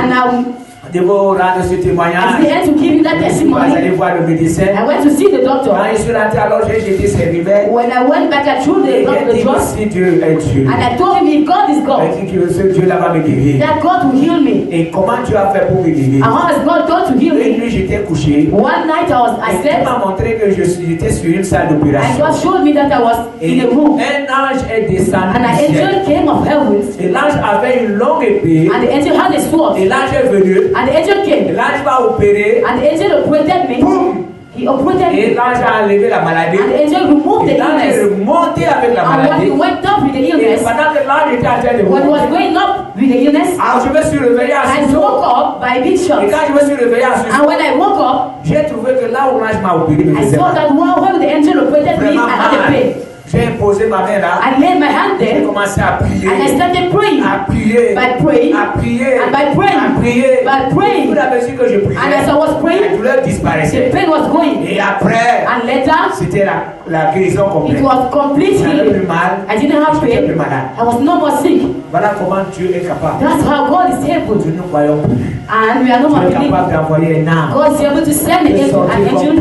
ce At the témoignage. end, to give you that Vous allez testimony, voir le médecin. I went to see the doctor. Quand je suis rentré, alors j'ai jeté ses rivets. When I went back, I threw Et the j'ai dit, drugs, si Dieu est Dieu. and I told him, if God is Il God, dit que ce Dieu là va me guérir. that God will heal me. Et comment tu as fait pour me guérir? And how has God done to heal Une me? nuit, j'étais couché. One night I Et il slept, m'a montré que j'étais sur une salle and d'opération. God showed me that I was Et in a room, un ange est descendu and an du ciel. angel came of heaven, Et l'ange avait une longue épée. and the angel had a sword, Et l'ange est venu. and the angel Et came, l'ange m'a opéré. and the angel operated me. Boum! He operated Et me, l'ange a enlevé la maladie. and the angel removed the Et l'ange est illness. remonté avec la And when maladie. he went up with the Et illness, pendant que l'ange était en train de when he was mourir, going up with the illness, alors je me suis réveillé à I Suso. woke up by big Et shots. quand je me suis réveillé à Suso, And when I woke up, j'ai trouvé que là où l'ange m'a opéré, me I faisait saw mal. that when the angel operated me, Vraiment I had a mal. pain. J'ai imposé ma main là. I laid my hand J'ai there, commencé à prier. and I started praying. À prier. By praying, À prier. and by praying, À prier. by praying, Tout à mesure que je priais, and as I was la praying, douleur the disparaissait. pain was going. Et après, And later, c'était la guérison it complète. was complete J'avais plus healing. mal. I didn't have J'étais plus pain. malade. I was no more sick. Voilà comment Dieu est capable. That's how God is able. Nous ne croyons plus. And we are no more Dieu est believing. capable d'envoyer un âme. God is able to send an angel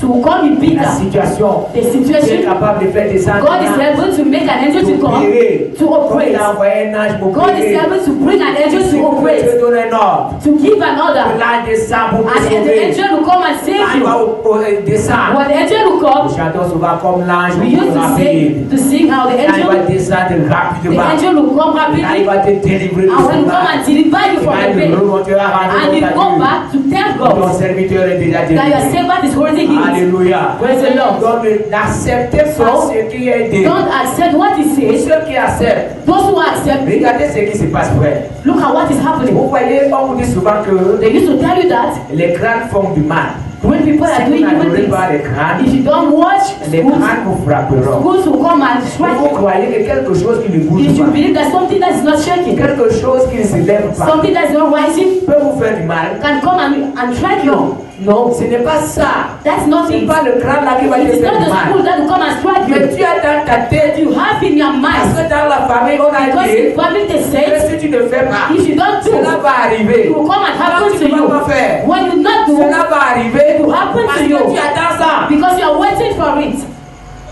to come with La Peter. situation. The Dieu est situation, capable de faire descendre God is un âme. able to make an angel to come Opérer. to Comme operate. il a envoyé un ange pour God is opérer. able to bring an angel Si to Dieu operate, donne un ordre, to give an order, l'ange descend pour te and the sauver. angel will come and save L'ange you. va descendre. When the angel will Nous come, chantons souvent comme l'ange we used to rapide. sing how the L'ange va angel descendre will rapidement. come L'ange rapidly, va te délivrer de and ce when he come mal. and deliver you from the pain. And you go back to tell Ton God serviteur est déjà that your délivré. servant is already healed. Alléluia. Praise the Lord. Donc n'acceptez pas So, ce qui est dit. Don't accept what he says. Ceux qui acceptent, Those who accept, regardez ce qui se passe, frère. look at what is happening. Vous voyez, on vous dit souvent que They used to tell you that les crânes font du mal. when people Si are vous doing evil n'adorez things, pas les crânes, if you don't watch, les crânes vous frapperont. schools will come and strike Vous you. croyez que quelque chose qui ne If bouge you pas, believe that something that is not shaking, quelque chose qui ne se lève pas, something that is not rising, peut vous faire du mal. can come and strike you. No, Ce n'est pas ça. that's not Ce n'est it. pas le crâne là qui va te It is faire not du the school mal. that will come and strike Mais you. tu as dans ta tête, You have in your parce mind, que dans la famille, on a because dit the family they que say, si tu ne fais pas, if you don't do, cela va arriver. it will come and happen Quand to tu ne you. vas pas faire, When you not do, cela va arriver. it will happen Parce to que you. tu attends ça. Because you are waiting for it.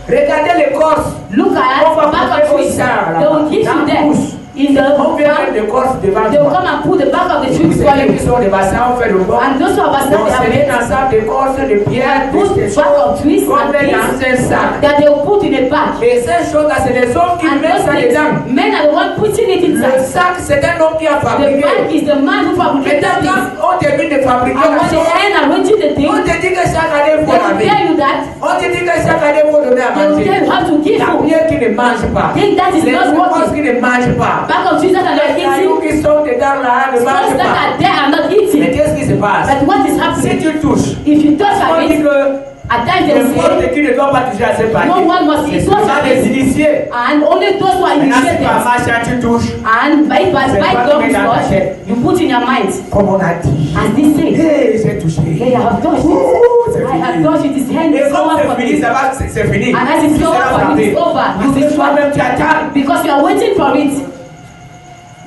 Regardez l'écorce. Look at On va the back couper of au trees. sang, They will give dans you la them bouche. in the On vient mettre farm. l'écorce devant They will toi. come and pull the back of the tree Vous for savez you. qui sont des bassins, on fait le bon. And those who have Donc accepted c'est their un ensemble d'écorces, de pierres, and put de back of trees qu'on and met dans things un sac. that they will put in a bag. Et ces choses-là, c'est les hommes qui And mettent those ça things, dedans. men are the one putting it Le inside. sac, c'est un homme qui a The bag fabriqué. is the man who fabricated Maintenant, things. quand on termine de fabriquer And la when they chose, end arranging the thing, on te dit que chaque année, il they faut will laver. tell you that. On te dit que chaque année, il faut donner à They will manger. tell you how to give La food. pierre qui ne mange pas. Think that is Les not écorces working. qui ne mangent pas. Back of trees that are not Les cailloux eating. qui sont dedans là ne Those mangent that pas. are there are not Mais eating. qu'est-ce qui se passe? But what is Si happening? tu touches, If you touch on a dit bit, que at times they n'importe say, qui ne doit pas toucher à ces paquets. no one must C'est eat seulement those des things. initiés. And only those who are Maintenant, si initiated. par marchand tu touches, And by C'est by pas God's mis dans ta touch, tête. you put in your mind. comme on a dit. As they say, Hey, j'ai touché. they have touched Ouh, it. c'est I have fini. touched it. His hand Et is comme over c'est for fini, me. ça va, c'est fini. And as it's Tu over seras for you, frappé. it's over. Parce You'll be que toi-même, tu attends. Because you are waiting for it.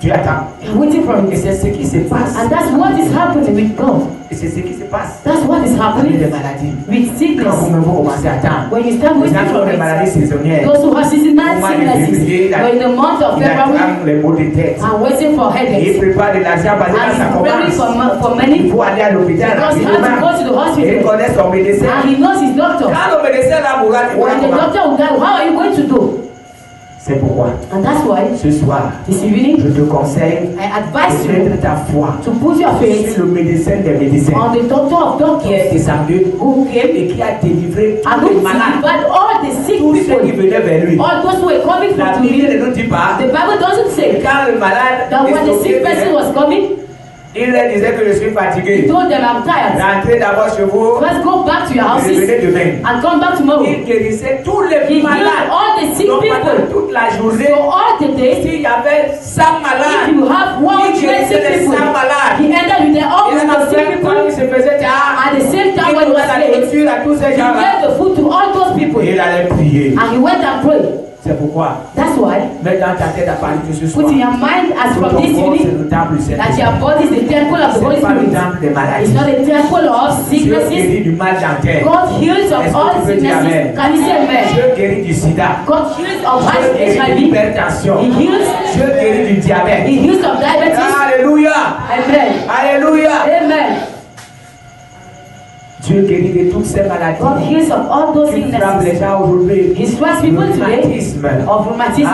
Tu attends. You are waiting for Et it. c'est ce qui se passe. And that's what is happening with God. Et c'est ce qui se passe. That's what is Avec les happening maladies. with Quand sickness. vous commencez à attendre. When you start Les waiting gens qui for ont des maladies it, saisonnières. those who have seasonal Au mois de février, sicknesses, but in the month of il February, attend les maux de tête. are waiting for Et il headaches. prépare de l'argent parce que quand ça And he's preparing commence, for il many, faut aller à l'hôpital because he has to rapidement. go to the Et il hospital. connaît son médecin. And he knows his doctor. Quand le médecin là mourra, tu vois When the comment. doctor will die, how are you going to do? C'est pourquoi And that's why ce soir, this evening je te conseille I advise de you mettre ta foi to put your faith sur le médecin des médecins on the doctor of qui est doctors descendu who came et qui a délivré and tous les who malades, delivered all the sick tous ceux qui people, venaient vers lui. all those who were coming La to Bible him. ne nous dit pas The Bible doesn't que say quand le malade that when the est sick person was coming, il leur disait que je suis he fatigué. told them, I'm tired. Rentrez d'abord chez vous Let's go back to your et houses revenez demain. and come back tomorrow. Il guérissait tous les He healed malades. all the sick Donc pendant people. toute la journée, So all the days, s'il y avait 100 if malades, you have 100 il guérissait les sick 100 people, malades. he ended with them all Et with à la the sick fin, quand il people. se faisait tard, At the same time, il when he was donnait la late, nourriture à tous ces he gens-là. gave the food to all those people. Et il allait prier. And he went and prayed. C'est pourquoi, That's why, mets dans ta tête à partir de ce soir, put in your mind as que from ton this corps c'est evening, le temple du that Saint-Esprit. your body is the temple of the Holy C'est pas le Spirit. temple des It's maladies. not a temple of Dieu sicknesses. guérit du mal dentaire. God heals of Est-ce que all tu peux dire sicknesses. amen? Can you say amen? Dieu guérit du sida. God heals of Dieu guérit de HIV. l'hypertension. He heals. Dieu guérit du diabète. He heals of diabetes. Alléluia. Amen. Alléluia. Amen. Dieu guérit de toutes ces maladies God heals of all those qui frappent les sicknesses. gens aujourd'hui. He strikes people today Rhumatisme. of rheumatism,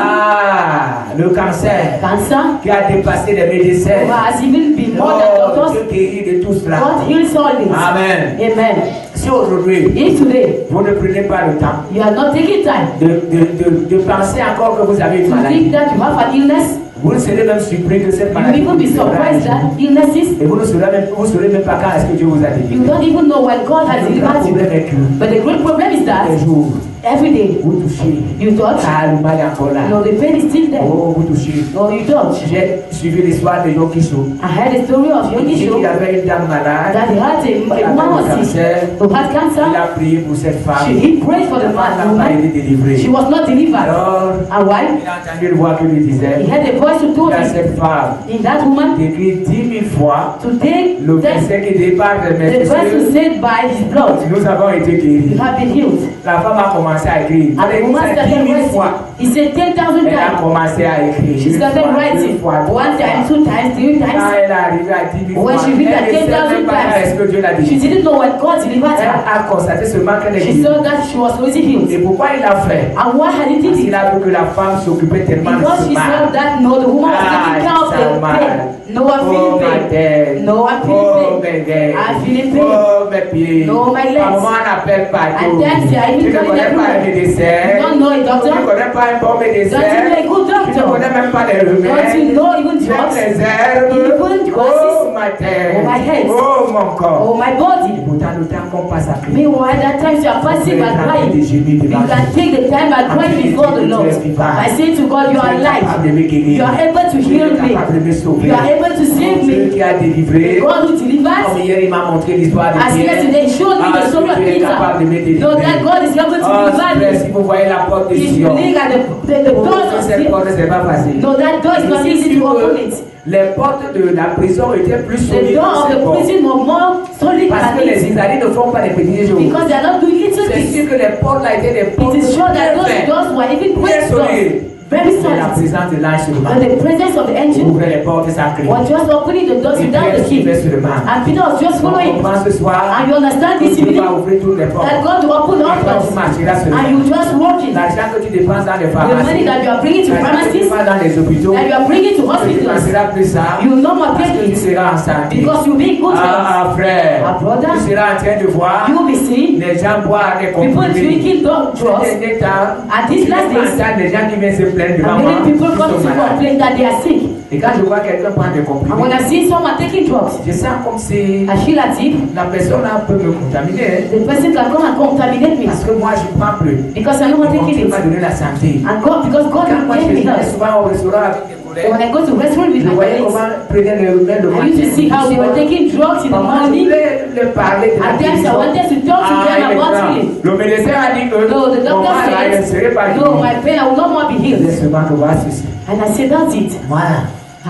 Le cancer cancer, qui a dépassé les médecins. who has even been more than Oh, doctors. Dieu guérit de tout cela. God heals all this. Amen. Amen. Si aujourd'hui, If today vous ne prenez pas le temps you are not taking time de penser encore que vous avez une to maladie, think that you have an illness, vous serez même surpris que cette you maladie will even be vous sera surprised un jour. that illnesses, Et vous ne saurez même pas quand est-ce que Dieu vous a you délivré. don't even know when God has Le grand delivered you. problème est que But the great problem is that les jours, every day vous touchez. you touch, Ah, le mal est encore là. no, the pain is still there. Oh, vous touchez. No, you touch. J'ai suivi l'histoire de Yokisho. I heard the story of Yogi Il Show y avait une dame malade. that he had a woman was sick, who had Il cancer. a prié pour cette femme. He prayed for the Elle n'a man, pas woman. été délivrée. She was not delivered. Alors, And why? il a entendu une voix qui lui He disait, had a voice to il tell y a him cette femme in that woman qui écrit 10 000 fois to take le the verset qui déparle de mes verse yeux. said by his blood. Nous avons été You guéris. have been healed. La femme a commencé à écrire. And the Elle woman a écrit started 10 000 writing. fois. He said 10,000 Elle a times. commencé à écrire. She Une started fois, writing deux fois, trois one time, fois. 2 times, 3 Quand times. elle est arrivée à 10 000 When fois, she read that elle ne sait 10,000 même pas est-ce que Dieu l'a times, she dit. didn't know when God delivered Elle her. a constaté seulement qu'elle est She guérie. saw that she was already healed. Et pourquoi il l'a fait? And why had he did Parce qu'il it? a vu que la femme s'occupait tellement de Because ce she saw mal. that no, the woman was Ah, taking care of ça the mal. pain. No one Oh feeling my tête. No, I'm feeling Oh, pain. mes dents. I'm feeling pain. Oh, mes pieds. No, my legs. À un moment, on appelle partout. At times, I Tu need ne to connais pas un médecin. You don't know a Tu ne doctor. connais pas un bon médecin. Don't you know a good Tu ne doctor? connais même pas les remèdes. Don't you know even Même drugs? les herbes. Even grasses. Oh, ma tête. Oh, my head. Oh, mon corps. Oh, my body. Pourtant, le temps qu'on passe à prier. Meanwhile, that times you are fasting and crying. You can take the time and cry before the Lord. I say to God, you are alive. You are able to heal me. You are able to save Dieu me. qui a délivré. God who Comme delivers. hier, il m'a montré l'histoire de As Pierre. yesterday showed me the story of Dieu est capable de me Peter. délivrer. Know that God is able to Oh, deliver frère, me. si vous voyez la porte de If you Sion, look at the pour doors ouvrir of cette sin, porte, c'est pas facile. no, that door is not easy to open it. Les portes de la prison étaient plus The solides door que of ces the portes. prison were more solid Parce than que les it. Israélites ne font pas des petits jeux. Because they are not doing little C'est things. sûr que les portes là étaient des portes It is sure that those bien doors were even bien great doors. solides. Very C'est la solid. présence de l'ange sur le But mât. the presence of the Il angel ouvrait les portes sans clé. was just opening the doors Et without Pierre the key. suivait sur le mât. And Peter was just On following. comprend ce soir And you understand que this Dieu evening va ouvrir toutes les portes. that God will open all Et toi, tu doors. marcheras sur le And mât. you just walk in. L'argent que tu dépenses dans les The money pharmacies, that you are bringing to l'argent que tu pharmacies, vas dans les hôpitaux, that you are bringing to tu ne hospitals, dépenseras plus ça you will no more parce take que tu it. seras en santé. Because you be in good health. Ah, frère, Ah, brother. tu seras en train de voir You will be seeing les gens boire des people comprimés. drinking drugs. Ces derniers temps, At these tu last vas days, entendre des gens qui viennent se plaindre devant and moi, many people qui come sont to malades. complain that they are sick. Et quand je vois quelqu'un prendre des And when comprimés, I see someone taking drugs, je sens comme si I feel as if la personne là peut me contaminer. the person can come and contaminate me. Parce que moi, je ne prends plus. Because I know Et what donc, taking Dieu m'a it. donné la santé. And God, because God Quand moi, will je give me vais health. souvent au restaurant avec des collègues, When I go to restaurant with je my voyais colleagues, comment ils prenaient le remède le I matin. used to see how they were taking drugs in the Comment je morning. voulais leur parler de la At times I guérison. wanted to talk to them about healing. Le médecin a dit que No, the mon doctor mal là, il ne said, serait pas no, guéri. my pain, I will no more be Je disais healed. seulement que voilà ceci. And I said, that's it. Voilà.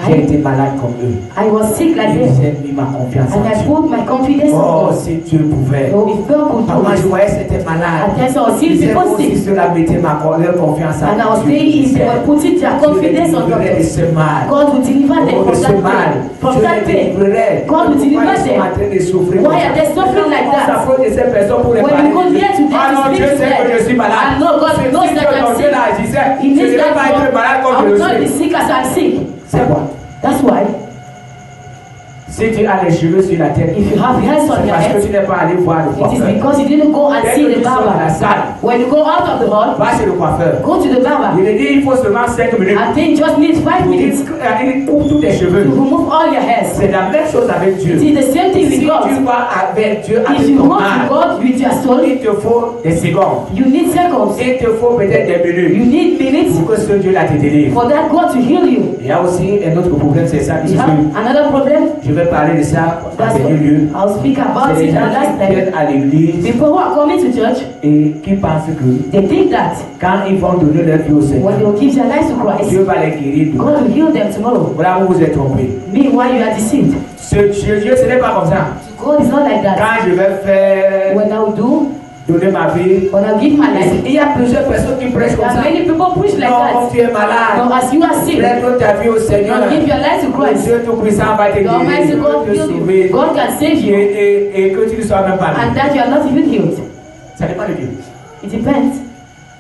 J'ai été malade comme eux. I was sick like Et them. j'ai mis ma confiance And en I Dieu. put my confidence Oh, in God. si Dieu pouvait. So if God could Moi, je do it, voyais que c'était malade. at times I was seeing Ils people aussi sick. cela mettait leur confiance en And I was Dieu. saying, if they were putting their confidence on Dieu les God, délivrerait de ce mal. God will deliver them Oh, de from ce that mal. pain. From Dieu that les pain. délivrerait. God will deliver Pourquoi ils sont en them. train de souffrir Why comme are they suffering like On that? s'approche de ces personnes pour les When parler. we go near to them Ah non, to Dieu speak to sait que je suis them, malade. and no, God C'est knows si that que I'm ton Dieu sick. là agissait, It je ne means vais that pas être malade I comme je will le not be suis. sick as I'm sick. C'est quoi? That's why, Si tu as les cheveux sur la tête, if you have hairs on c'est your parce que head, tu n'es pas allé voir le it is coiffeur. because you didn't go and Dès see que the tu sors de la barber. salle, When you go out of the hall, va chez le coiffeur. go to the barber. Il dit il faut seulement 5 minutes. And then just need 5 minutes Il coupe tous tes to cheveux. remove all your hairs. C'est la même chose avec Dieu. It is the same thing Si with tu God. vas avec Dieu, If avec you ton go to âme, God with your soul, il te faut des secondes. you need seconds. Il te faut peut-être des minutes You need minutes pour que ce Dieu-là te délivre. for that God to heal you. Il y a aussi un autre problème, c'est ça, You puisque have another problem? je vais parler de ça en That's dernier what lieu. I'll speak about C'est it les the gens last qui time. viennent à l'église People who are coming to church, et qui pensent que they think that quand ils vont donner leur vie au when Seigneur, they will give their lives to Christ, Dieu va les guérir. God will heal them tomorrow. Voilà où vous êtes trompés. Meanwhile, you are deceived. Dieu, ce n'est pas comme ça. God is not like that. Quand je vais faire When I will donner ma vie, when I give my life, il y a plusieurs personnes qui prêchent there comme are ça. many people preach like Non, that. tu es malade. No, as you are sick, Prête ta vie au Seigneur. now give your life to Christ. Dieu Tout-Puissant va te The Almighty guérir, God te heal you. sauver. God can save you, Et que tu ne sois même pas and là. that you are not even healed. Ça dépend de Dieu. It depends.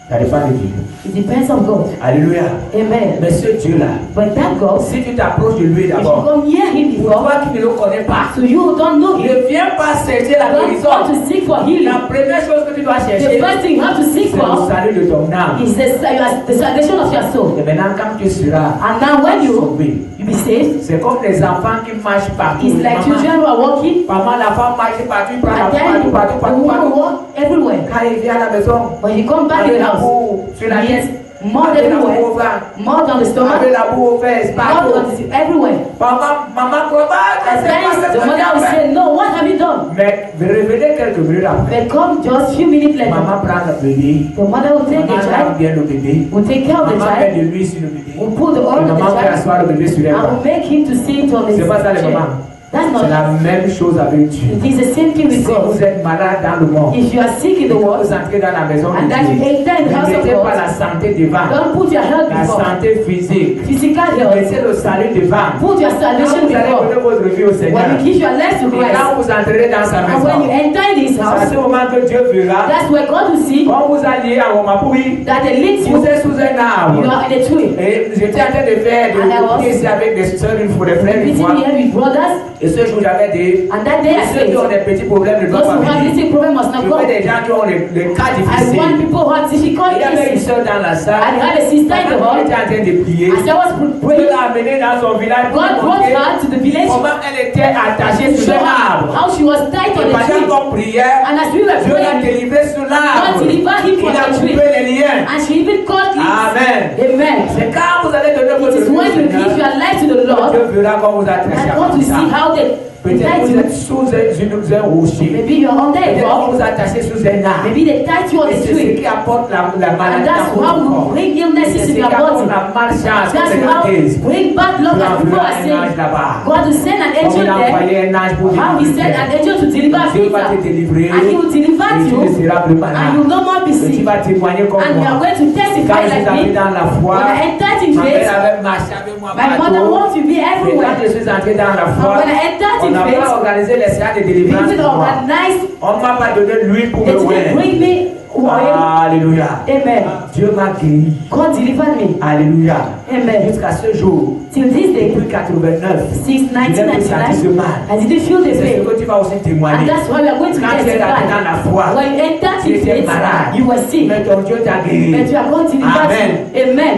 Ça dépend de Dieu. It depends on God. Alléluia. Amen. Mais ce Dieu-là, But that God, si tu t'approches de lui if you d'abord, come near Him pour before, toi qui ne le connais pas, so you who don't know Him, ne viens pas chercher la don't guérison. want to seek for healing. La première chose que tu dois The chercher, first thing you have to seek c'est le for salut de ton âme. is the salvation of your soul. Et maintenant, quand tu seras And now when you sauvé, be saved, c'est comme les enfants qui marchent partout. it's like Maman, children who are walking, maman, la femme marche partout, il prend la and then femme the partout, partout, woman partout. walk everywhere. Quand il vient à la maison, When you come back in avec the la house, boue sur la tête, more avec la boue everywhere, au ventre, more on the stomach, avec la boue aux fesses, more partout. on the everywhere. Maman, comment At times the mother will say, no, what have you done? Mais revenez quelques minutes après. But come just few minutes later, Maman prend le bébé. the mother will take the Maman lave child, bien le bébé. will take care of the Maman met child, de l'huile sur le bébé. will put the Et oil on maman the fait child, asseoir le bébé sur les and bras. will make him to sit on his C'est pas ça les chair. mamans. That's C'est not. la même chose avec Dieu. It is the same thing with Si God. vous êtes malade dans le monde, If you are sick in the vous world, entrez dans la maison and de that you Dieu, enter in the ne house of mettez pas God, la santé devant, don't put your health la before. santé physique. Physical health. Mettez le salut devant. Put your Quand salvation vous allez before. donner votre vie au Seigneur, When you give your life to et Christ, quand vous entrerez dans sa and when you maison, enter in His c'est à house, ce moment que Dieu verra. that's where God will see Quand vous alliez à Omapuri, that He leads you. vous êtes sous un You arbre. are in a tree. Et j'étais en train de faire And I was- de ici avec des soeurs, une fois, des frères, une Meeting fois. here with brothers, Et ce jour, j'avais dit, and that day I ceux qui ont said, des petits problèmes ne those doivent who pas have venir. this problem must not Je go. veux des gens qui ont les cas I want difficiles. people who have difficult Il y avait une cases. soeur dans la And salle. I had a sister in the Elle hall. était en train de prier. As I was Dieu praying, l'a amenée dans son village pour God brought montrer her to the village comment elle était attachée to sur show un her arbre. how she was tied on Et a pendant tree. qu'on priait, And as we were Dieu l'a praying, délivré sur God l'arbre. delivered him Il from a the coupé tree. les liens. And she even called it. Amen. Amen. C'est quand vous allez donner It votre is vie au when you Seigneur, give your life to the Lord, Dieu verra quand vous attachez and à God will ça. see how they Peut-être tie vous you. êtes sous un rocher. Maybe you're under a Peut-être rock. vous attachez sous un arbre. Maybe they tied you on Et a c'est ce tree. qui apporte la And maladie that's dans how votre we corps. bring C'est illnesses ce in qui your apporte body. la malchance. That's Comme how les disent. bring bad luck, Dieu as people enverra are un saying. ange là-bas. God will send an Comme angel il a there. envoyé un ange pour How he sent an angel to deliver Dieu va te Peter. délivrer. And he will deliver Et tu ne you. seras plus And you malade. will no more be Et tu sick. vas témoigner comme And you are moi. going to testify Quand je suis like arrivé me. dans la foi, When I entered in ma mère faith, avait marché avec moi my mother partout. wants to be Et quand everywhere. je suis entré dans la foi, And when I entered on in n'a pas faith, organisé les séances de we délivrance didn't pour moi. organize. On ne m'a pas donné l'huile pour They me didn't oindre. bring me oil. Alléluia. Amen. Dieu m'a guéri. God delivered me. Alléluia. Amen. Jusqu'à ce jour, Till this day, depuis 89, since je n'ai plus senti ce 1999, mal. I didn't feel the C'est ce pain. que tu vas aussi And témoigner. that's why we are going to Quand tu es dans testify. la foi, When you entered tu in étais faith, malade. you were sick. Mais ton Dieu t'a guéri. But you are going to deliver Amen. you. Amen.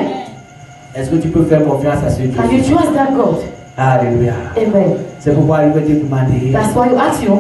Est-ce que tu peux faire confiance à ce Dieu? Can you trust that God? Alléluia. Amen. C'est pourquoi il veut te demander That's why you ask you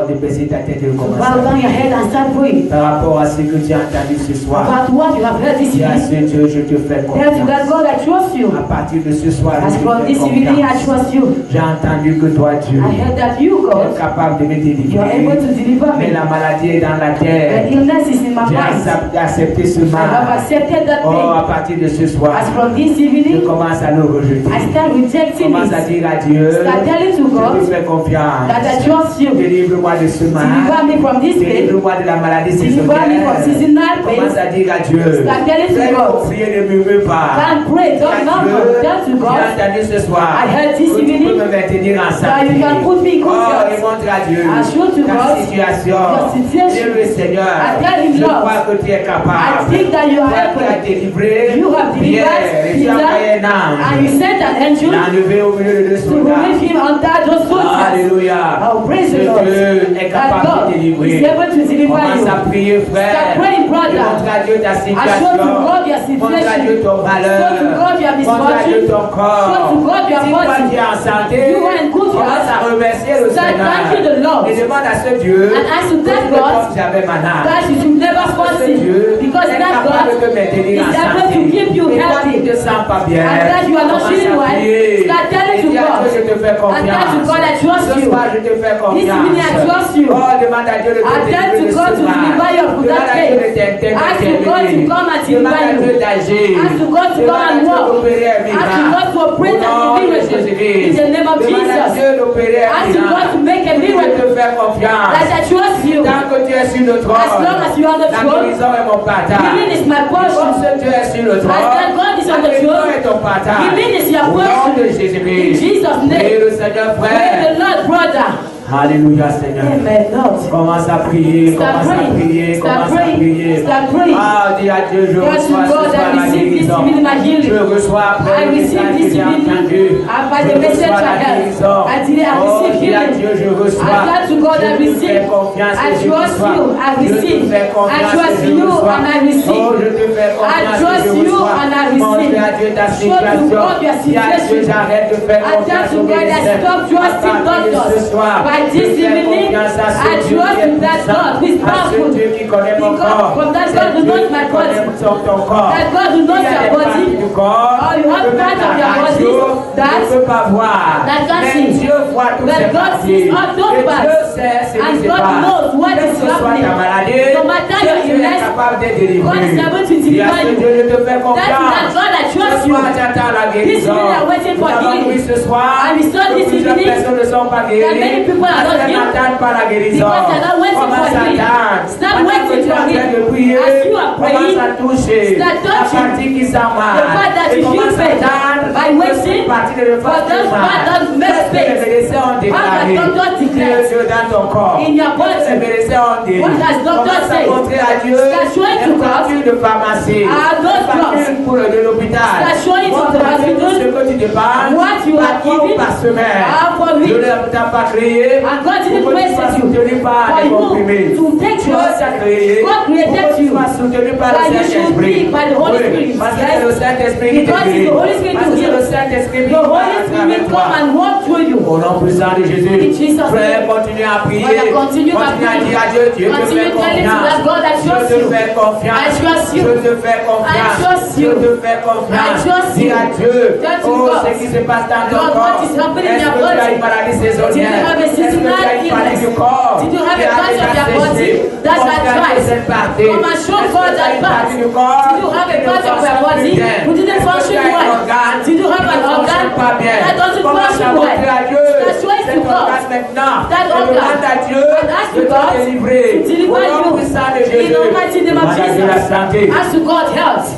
de baisser ta tête et de to commencer bow down your head and start praying. par rapport à ce que tu as entendu ce soir. About what you have heard this Dis à evening. ce Dieu, je te fais Tell to confiance. that God, I trust you. À partir de ce soir, As je from te this fais evening, I confiance. trust you. J'ai entendu que toi, Dieu, I heard that you, tu es God, capable de me you are délivrer. able to deliver Mais me. la maladie est dans la The terre. illness is in my J'ai mind. accepté ce I have mal. accepted that Oh, pain. à partir de ce soir, As from this je evening, commence à le rejeter. I start rejecting Commence à it. dire à Dieu, Start telling to je te God fais confiance. that I trust you. Délivre-moi de ce mal. Deliver me from this pain. Délivre-moi de la maladie Deliver me from saisonnière. seasonal pain. Commence à dire à Dieu. Start telling to Fais God. mon prier, ne murmure pas. Can't pray, Dis à don't Dieu, murmur. Tell to j'ai God entendu ce soir. I heard this que tu evening peux me maintenir en that santé. you can put me in good Oh, health. et montre à Dieu I show to ta God situation. your situation. Dis le Seigneur, I tell him, je Lord, crois que tu es capable. I think that you are Toi qui as able. délivré You have Pierre, delivered et tu as envoyé un Peter, and you ange. sent an angel L'a enlevé au milieu de deux to soldats. remove him under those soldiers. Alléluia. Oh, praise Ce the Lord. Dieu est That capable God de délivrer. is able to deliver Commence you. à prier, frère. Start praying, Et brother. montre à Dieu ta I show to situation. God your Montre à Dieu situation. ton malheur. Show to God your Montre à Dieu misfortune. ton corps. Show to God your Si toi body. tu es en santé, You are in good commence à health. remercier le Start Seigneur. thanking the Lord. Et demande à ce Dieu And ask to que thank tu ne God tombe jamais malade. that you should never fall Ce sick. Dieu Because est that capable de God te maintenir is en able santé. to keep you Et toi healthy. qui ne te sens pas bien, And that you are not commence feeling à well, prier. start telling Et to dis à God. Dieu, je te fais And tell to confiance. God, I trust Ce you. soir, je te fais This evening, I confiance. trust you. Oh, demande à Dieu de te I tell délivrer to de God ce to mal. deliver you from Demande that à Dieu de pain. t'intervenir. Ask to God to come and Demande à deliver Dieu you. d'agir. Ask to God to come Demande à and Dieu walk. d'opérer un Ask to miracle. God to operate Au nom a de miracle. Jésus-Christ. In the name of Demande à Jesus. Dieu d'opérer un Ask to God to miracle. make a Je miracle. te fais confiance. That I trust you. Tant que tu es sur le trône, As long as you are on the la throne, guérison est mon partage. healing is my Comme portion. ce Dieu est sur le trône, As that God is on la the guérison throne, est ton partage. healing is your Au nom portion. de In Jésus-Christ. Jesus' Prie name. le Seigneur, Pray frère. the Lord, brother. Alléluia, Seigneur. Amen, Lord. Commence à prier, Start commence à praying. prier, Start commence à praying. prier. Start praying. Ah, dis à Dieu, je God to reçois ce God, soir I la receive this guérison. evening my healing. Je reçois après I le receive message que this j'ai entendu. evening. By Je the message reçois I la heard. guérison. I did I Oh, receive dis à Dieu, healing. je reçois. I tell to God, I Je te receive. fais confiance I et je trust reçois. you. I Je te receive. fais I confiance trust et je you reçois. and I receive. Oh, je te fais I confiance et trust je you reçois. and I Montre receive. à Dieu ta Show to situation. God your Dis à Dieu, situation. j'arrête de faire I tell confiance to aux God, I médecins. stop trusting À partir de ce doctors. soir, By je this fais evening, confiance à ce I Dieu trust qui est in that puissant, God who is à ce powerful. Dieu qui connaît mon Because corps, from that c'est God who Dieu knows qui my connaît body. ton corps. That God who knows Il y a your des body. parties du corps Oh, you have que même part la of your radio body that ne peut pas voir. that can't Mais see. Dieu voit toutes But ces God parties. maladie. It's all those Et Dieu parts. sait ce qui And se God passe. knows what Quelle is que soit happening. ta maladie, No matter your Dieu est illness, capable de God is délivrer. able to Il y a deliver ce you. Dieu, je te fais That is confiance. that God that Ce trusts you. soir, j'attends la This guérison. evening I'm waiting for Nous avons healing. vu ce soir And we saw que this plusieurs evening personnes ne sont pas that many guéries people are parce not qu'elles healed n'attendent pas la guérison. because they're not waiting Commence for à healing. attendre. Start Pendant que waiting tu es for en train de healing. prier, As you are commence praying, à toucher start la touching partie qui sent mal. the part that Et you feel commence à pain attendre by que waiting cette partie ne le for fasse those plus part mal. that makes Qu'est-ce que les pain. médecins ont How déclaré? the doctor declares Dieu dans ton corps. in your body. Les médecins ont dit. What does doctor Commence à say? montrer à Dieu Start showing to les God. factures de pharmacie, Ah, those les factures pour de l'hôpital. Start showing to the Montre à Dieu hospital ce que tu dépenses what you par are mois ou giving par semaine. for Dieu weeks. ne t'a pas créé And God didn't pour que tu sois waste you soutenu par for les comprimés. you to take Dieu drugs. t'a créé God pour created que tu you sois soutenu par that le you should Saint-Esprit. be by the Holy Oui, Spirit. parce que Yes. c'est le Saint-Esprit qui te Because it's guérit. the Holy Spirit Parce who que c'est le heals. Saint-Esprit qui The parle Holy à Spirit travers will toi. come and walk through you. Au nom puissant de Jésus, In Jesus' frère, name. continue à prier. Voilà, continue à Continue à prier. dire à Dieu, Dieu te Continue fait telling to confiance. that God that Je trusts te you. fais confiance. I trust you. Je te fais confiance. I trust Je you. te fais confiance. I trust Dis you. à Dieu, Tell to oh, God. ce qui se passe dans ton Lord, corps. what is happening in Est-ce your que tu as body? une maladie Did you saisonnière? have a Est-ce que tu as seasonal une maladie du illness? corps? Did you have qui a a part déjà of your body séché? that has Montre-moi dried? cette partie. Come and show Est-ce que God tu as that une part. partie du corps Did you have a qui ne part of your fonctionne plus body bien? who didn't Est-ce que function tu as un well? organe Did you have qui an ne fonctionne organ pas bien? that doesn't Commence à function montrer well? à Dieu Start showing cet to God organe maintenant. that Et organ. demande à Dieu And ask de te God délivrer. to deliver Au nom you. puissant de In Jésus. the mighty name of Demande à Dieu la Jesus. santé. Ask to God health.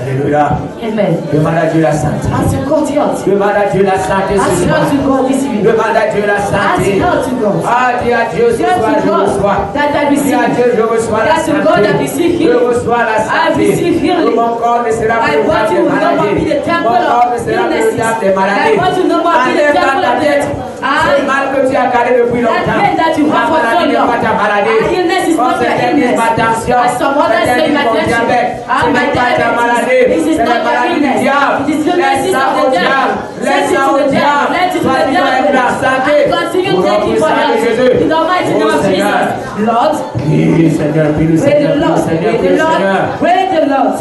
Alléluia. Amen. Demande à Dieu la santé. Ask to God health. Demande à Dieu la santé Ask ce soir. health to God this evening. Demande à Dieu la Ask santé. health to God. Ah, dis à Dieu ce Health soir, to je reçois. God that I Dis receive. à Dieu, je reçois la That's to God that santé. receive Je healing. reçois la I santé. receive healing. Que mon corps ne sera My plus le body temple des will no more be maladies. the temple Mon corps ne of sera plus le illnesses. temple des My maladies. body will no more be the Enlève temple dans ta of tête ce mal que tu as gardé depuis longtemps. pain that you La have for so maladie n'est long. pas ta maladie. Our illness is Quand not your certains disent illness. ma tension, As some others certains say disent my mon tension. diabète, ce My n'est pas ta maladie, diabetes. This is c'est la not your maladie du illness. diable. It is the Laisse disease ça of au the devil. diable. Let Laisse it ça to au the devil. diable. Let it to Toi, the tu dois être devil. en santé. And continue Au nom taking for puissant de health. Jésus. In the mighty name Oh, of Seigneur. Jesus. Lord, Oui, Seigneur, prie le pray Seigneur, the prie le Lord. Seigneur, Pray prie the le Seigneur. Lord. Pray the Lord.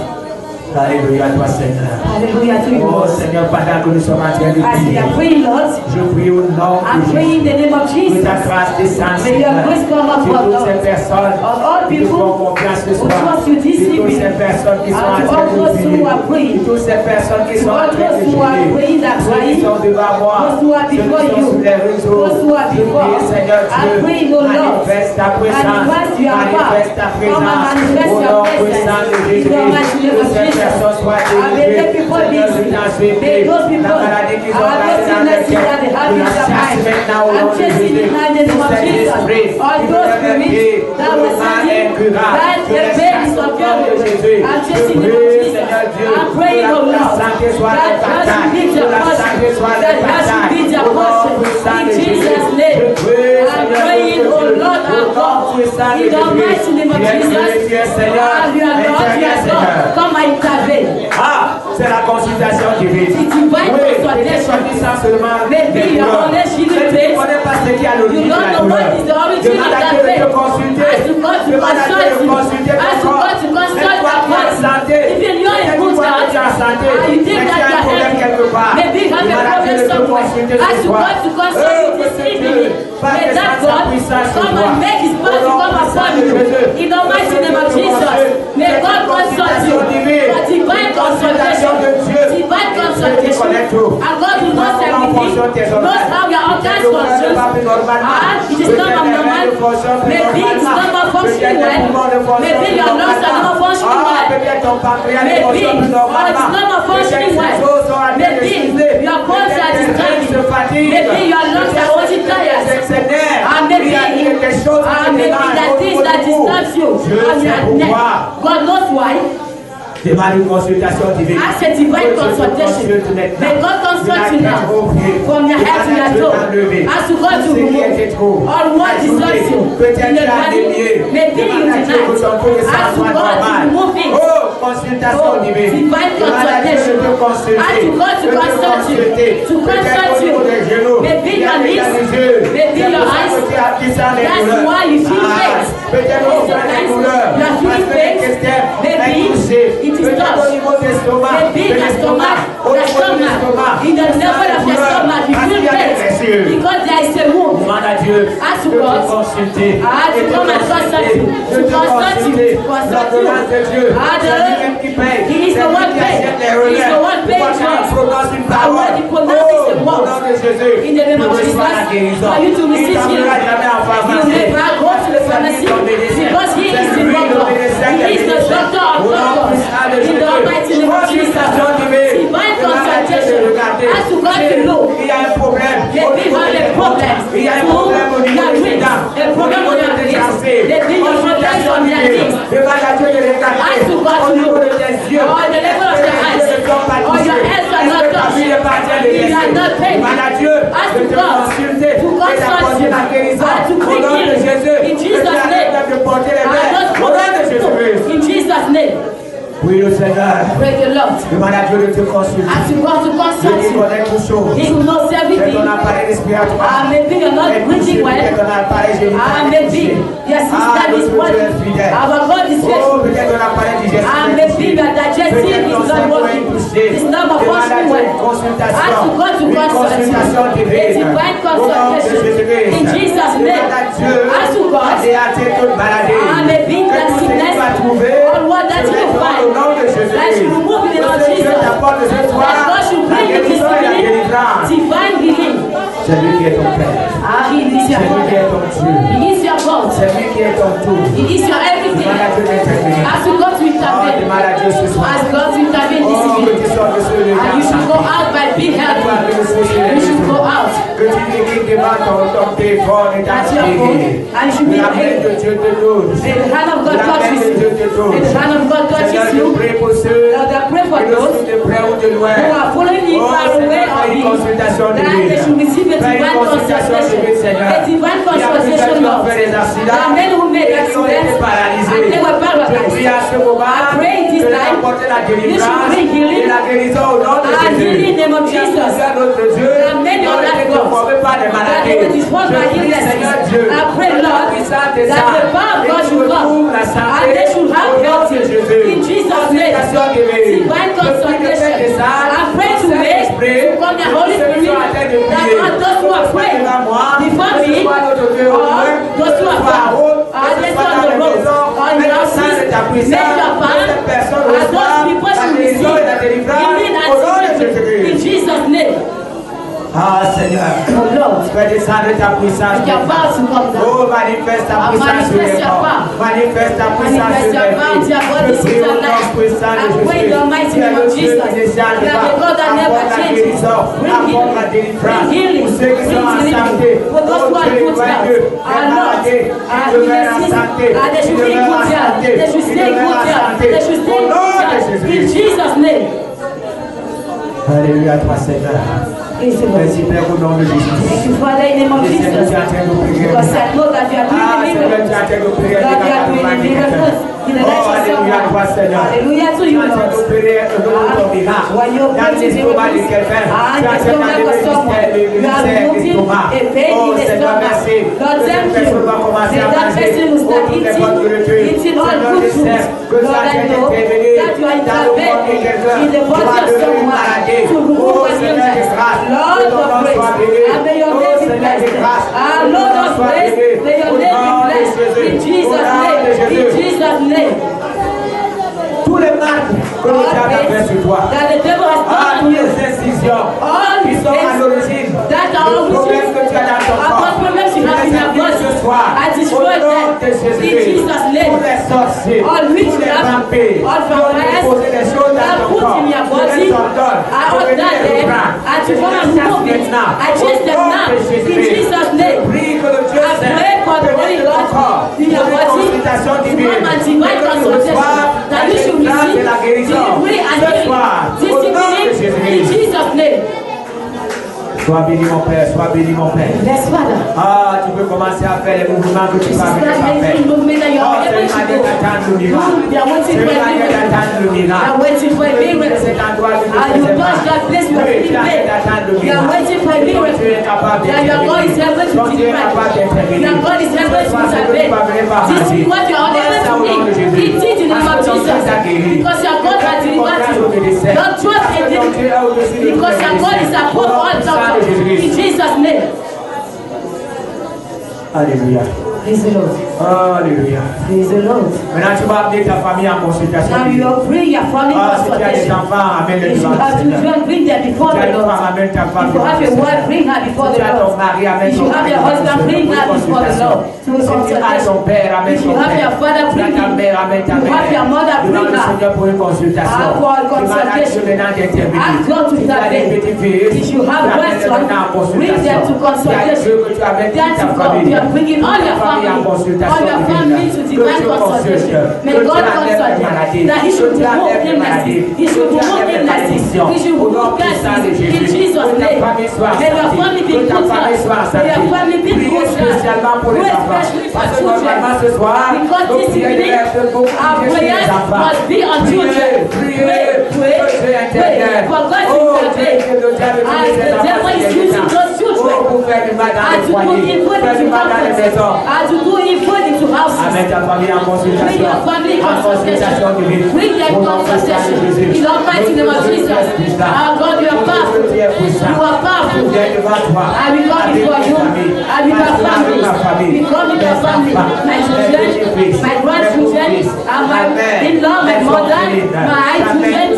Alléluia, toi Seigneur. Hallelujah to you. Oh Seigneur, pendant que nous sommes en train de As we prier, are praying, Lord, je prie au nom I'm de praying Jésus. in the name of Que Jesus. ta grâce descende, May your Seigneur. grace come Que upon toutes ces us. personnes Of all qui te font people confiance ce who soir, trust you this que toutes evening, ces personnes qui sont en and to train all de those prier, who are praying, que toutes ces personnes qui to sont en all train de those who are prier, praying that ceux qui crying, sont devant moi, those who are ceux qui before sont you, sur les réseaux, those who are je before, prie, Seigneur I Dieu, pray, O Lord, manifeste ta présence, manifest your power. manifeste ta Come and présence, manifest au your nom presence. puissant de In the Jésus, mighty name que of ces Jesus. personnes soient I may délivrées, make people Seigneur, je busy. t'en May supplie, those people, la maladie qu'ils ont gardée dans leur sicknesses that they cœur, have tu in la their chasses mind, maintenant au nom I'm de chasing Jésus. it now in the name of Tous ces Jesus. esprits All qui those veulent spirits dire that que were le mal saying est incurable, that je the les pain chasse is au nom de incurable. Jésus. I'm Je chasing it, prie, Jesus. Seigneur Dieu, I'm que praying, O la Lord, santé soit that le health partage, be que their la portion, santé soit le that health partage, be their au nom portion. puissant In de Jésus. Jesus' Je name, prie, I'm Seigneur, praying, O Dieu, Lord au our nom God, puissant de in the Jésus. mighty name of Tu es Jesus. Dieu, tu es Seigneur, Ah, you are Lord, you interviens, are Seigneur. God. Come and intervene. Ah, c'est la consultation divine. It's divine Oui, consultation. tu sens seulement Maybe les your douleurs. only healing Mais tu ne place. connais pas ce qui a You l'origine de don't la know douleur. what is the origin of Demande à that Dieu de pain. te consulter. Ask God to Demande à Dieu de consult you. consulter ton Ask corps. God to consult Mais toi, your tu es en body. santé. Even you are in Mais tu good vois que health, tu es en santé. and you think Mais tu that as un you are problème healthy. quelque part. Maybe you have a Demande à Dieu problem de te somewhere. consulter ce Ask soir. God to consult you Que this ce Dieu evening. fasse May that descendre sa God puissance sur come toi. and make His Au power to nom come puissant upon de you. Jésus. In the mighty name of Jesus, may God consult you. For divine consultation, divine consultation. And God will know everything, knows how your organs function. And it is not abnormal. Maybe it is not malfunctioning well. Maybe your lungs are not functioning well. Maybe, or it's not malfunctioning well. Maybe your bones are disturbing. Maybe your lungs are already tired. And maybe that things that disturbs you on your neck. God knows why. Demande une consultation divine. Ask a divine consultation. May God consult you now. From your head to your toe. Ask God to remove all what disturbs you in the body. Maybe you tonight. Ask God to remove it. Oh, consultation divine. Divine consultation. Ask God to consult you. To consult you. Maybe your lips. Maybe your eyes. That's why you feel pain. Your feeling pain. Maybe it is touched. Maybe the stomach, in the level of your stomach, you feel pain because there is a wound. Dieu Ask de te God. consulter. To come and consult you. To consult you. L'ordonnance de Dieu. C'est lui-même qui paye. He is the one paying. He is the one paying for us. Prononce une When parole. he pronounces the Au nom word, de Jésus. in the name of Tu Jesus, reçois la guérison. for you to Il receive healing. t'emmènera jamais en You pharmacie. never go to the pharmacy because he is the doctor. He is the doctor of doctors. In the mighty name of Jesus. Divine consultation. As to God to know. Il y a un problème. Maybe you have a problem. Il y a un problème au niveau des dents. A problem on your face. Maybe your problem on your knees. As to God to know. Or the level of your eyes. Or your hands are not touched. You are not paid. As to God. To consult you. And to bring healing. In Jesus' name. In Jesus' name. Oui, le Seigneur. Praise the Lord. Demande à Dieu de te consulter. As you go to Dieu consult qui you. connaît toutes choses. He will know C'est everything. ton appareil respiratoire. Maybe you're not breathing C'est well. ton appareil génital. Maybe your system is working. Our God is Oh, faithful. peut-être ton appareil digestif. Maybe your digestive is not working. It's not functioning well. As you go to consult you. A divine consultation. In Jesus' name. As you go. Maybe that sickness. Or what that you find. That you remove it in our Jesus. That God should bring you this healing. Divine healing. C'est lui qui est ton Père. He is your C'est lui qui est ton Dieu. He is your God. C'est lui qui est ton tout. He is your everything. Demande à Dieu d'intervenir. As you go to intervene. Demande à Dieu ce soir. As God to intervene this Oh, que evening. tu sors de ce lieu And you should go out by being healthy. You should go out. Que tu l'écris devant ton téléphone et ta At your phone. And you should be la main de able. Dieu te touche. And the hand of God La main touches de you. Dieu te touche. And the hand of God touches Seigneur, je you. prie pour ceux Lord, I pray for qui nous those suivent de près ou de loin. who are following you Oh, far away Seigneur, or fais une near. consultation That divine. they should receive a Fais une divine consultation consultation. divine, Seigneur. A divine Il y a plusieurs consultation, qui ont Lord. fait des There accidents. are men who make Et ils ont été accidents paralysés. and they were Je paralyzed. prie à ce moment I pray this de time apporter la you should délivrance bring healing. et la guérison au nom de And Jésus. healing in the name of Il y a Jesus. plusieurs d'autres dieux There are many qui ont other été gods conformés par des that maladies. they were disposed by Je prie, illnesses. Seigneur Dieu, I pray, que la Lord, puissance des that the power of God should come la santé and they should have au nom health de Jésus. in Jesus' name. Consultation divine. Divine Je prie que Père des consultation. âmes, I pray to make to come the Holy Spirit that God those who are praying before me or those who are far or those on the road or in the office, make your part and those people should receive healing and deliverance in Jesus' name. Ah Seigneur, Oh Lord, fais descendre ta puissance. you are about to come down. Oh, manifeste ta puissance sur les corps. Manifeste ta puissance sur les vies. Je prie au nom puissant de Jésus. Tu es le Dieu qui ne change pas. Apporte la guérison. Apporte la délivrance. Pour ceux qui sont en santé. Oh Dieu, joyeux. Les malades qui demeurent en santé. Qui demeurent en santé. Qui demeurent en santé. Au nom de In Jésus. Jesus' name. Alléluia, toi Seigneur. Merci Père au nom de Jésus. Thank you, Father, in the name of Jesus. Because I know that you are doing the miracles. God, you are doing the miracles in the life of someone. Hallelujah to you, Lord. When you pray to the miracles, and the stomach of someone, you are removing a pain in the stomach. Lord, thank you. May that person who start eating all good foods. Lord, I know that you are intervening in the body of someone to remove an illness. Lord of grace, and may your name be blessed. Our Lord of grace, may your name be blessed. In Jesus' name, in Jesus' name. Tous les marques que le diable a fait sur toi, That the devil has done toutes to you. les incisions All qui sont à l'origine that are du problème origins que tu as dans ton corps, about problems you have in your body, ce soir, I au destroy nom them de in Jésus, Jesus' name. tous les sorciers, All tous les witchcraft, vampires, all qui ont vampires déposé des choses dans that ton put corps, in your je body, les ordonne I de order venir les them reprendre. and to come and remove it. I chase them now in Jesus' name. Prie que le Dieu I pray for the Holy de ton corps, God in your pour une body consultation to divine, come and divine et que tu consultation reçoives that you should la receive de la guérison delivery and ce healing soir, this au nom de evening in Jésus. Jesus' name. Sois béni mon Père, sois béni mon Père. Bless Father. Ah, tu peux commencer à faire les mouvements que tu This is parviens not pas faire. making movement that you Oh, are c'est able une to manière d'attendre le go. miracle. They are waiting C'est for une a manière miracle. d'attendre le They miracle. are waiting for a miracle. Cet endroit qui te And you faisait mal. touch that place you are Oui, tu feeling as pain. d'attendre le You are miracle. waiting for a Et donc, miracle. tu es capable That your God is able to Donc, tu es deliver. capable d'intervenir. Your God is able Ce to soir, c'est que tu parviens pas à intervene. This marcher. is what you are Fais ça au nom de unable to Jésus. do. It is in the name of Parce que ton Jesus. Dieu t'a guéri. Because your God has delivered you. Don't trust in Ton Dieu est au-dessus de because tous your les God is médecins. above Au nom all puissant de doctors. In Jésus-Christ. Jesus' name. Alléluia. Praise the Lord. Alléluia. Praise the Lord. Maintenant, tu vas amener ta famille en consultation. Now you will bring your family Si tu as des consultation. enfants, amène-les If you devant le have Seigneur. children, bring them before Si tu as the une Lord. femme, amène ta femme If you devant have le a Seigneur. wife, bring her before Si the tu as ton Lord. mari, amène If ton you have mari your devant le husband, Seigneur bring pour her une before the consultation. Lord to a Si tu as ton consultation. père, amène If ton you have your père. father, Si tu bring as ta him. mère, amène ta You have your mère. mother, Devant bring le her. Seigneur pour une consultation. For a Demande à Dieu consultation. maintenant d'intervenir. Ask God to Si tu as des intervene. petites filles, If you have amène-les maintenant en questions, bring them to consultation. Si à Dieu que tu amènes toute That's ta God. famille. You are bringing all your family, en consultation all your family to divine consultation. May God consult them. That He should remove illnesses. He should remove illnesses. He should remove curses. In Jesus' name. May your family be good health. May your family be good health. Pray especially for children. Because this evening, our prayers must be on children. Pray. For God to intervene. As the devil is using those children. And to do evil into houses. And to do evil into houses. Amène ta famille en Bring consultation. your family En consultation divine. Bring them Au nom puissant de consultation. Jésus. In the mighty name of Jesus. Our God, you are powerful. Tu es puissant. You are powerful. Viens devant toi. I will come before you. I will have family. We come with your family. My children, my grandchildren, and my in-law, my mother, my children.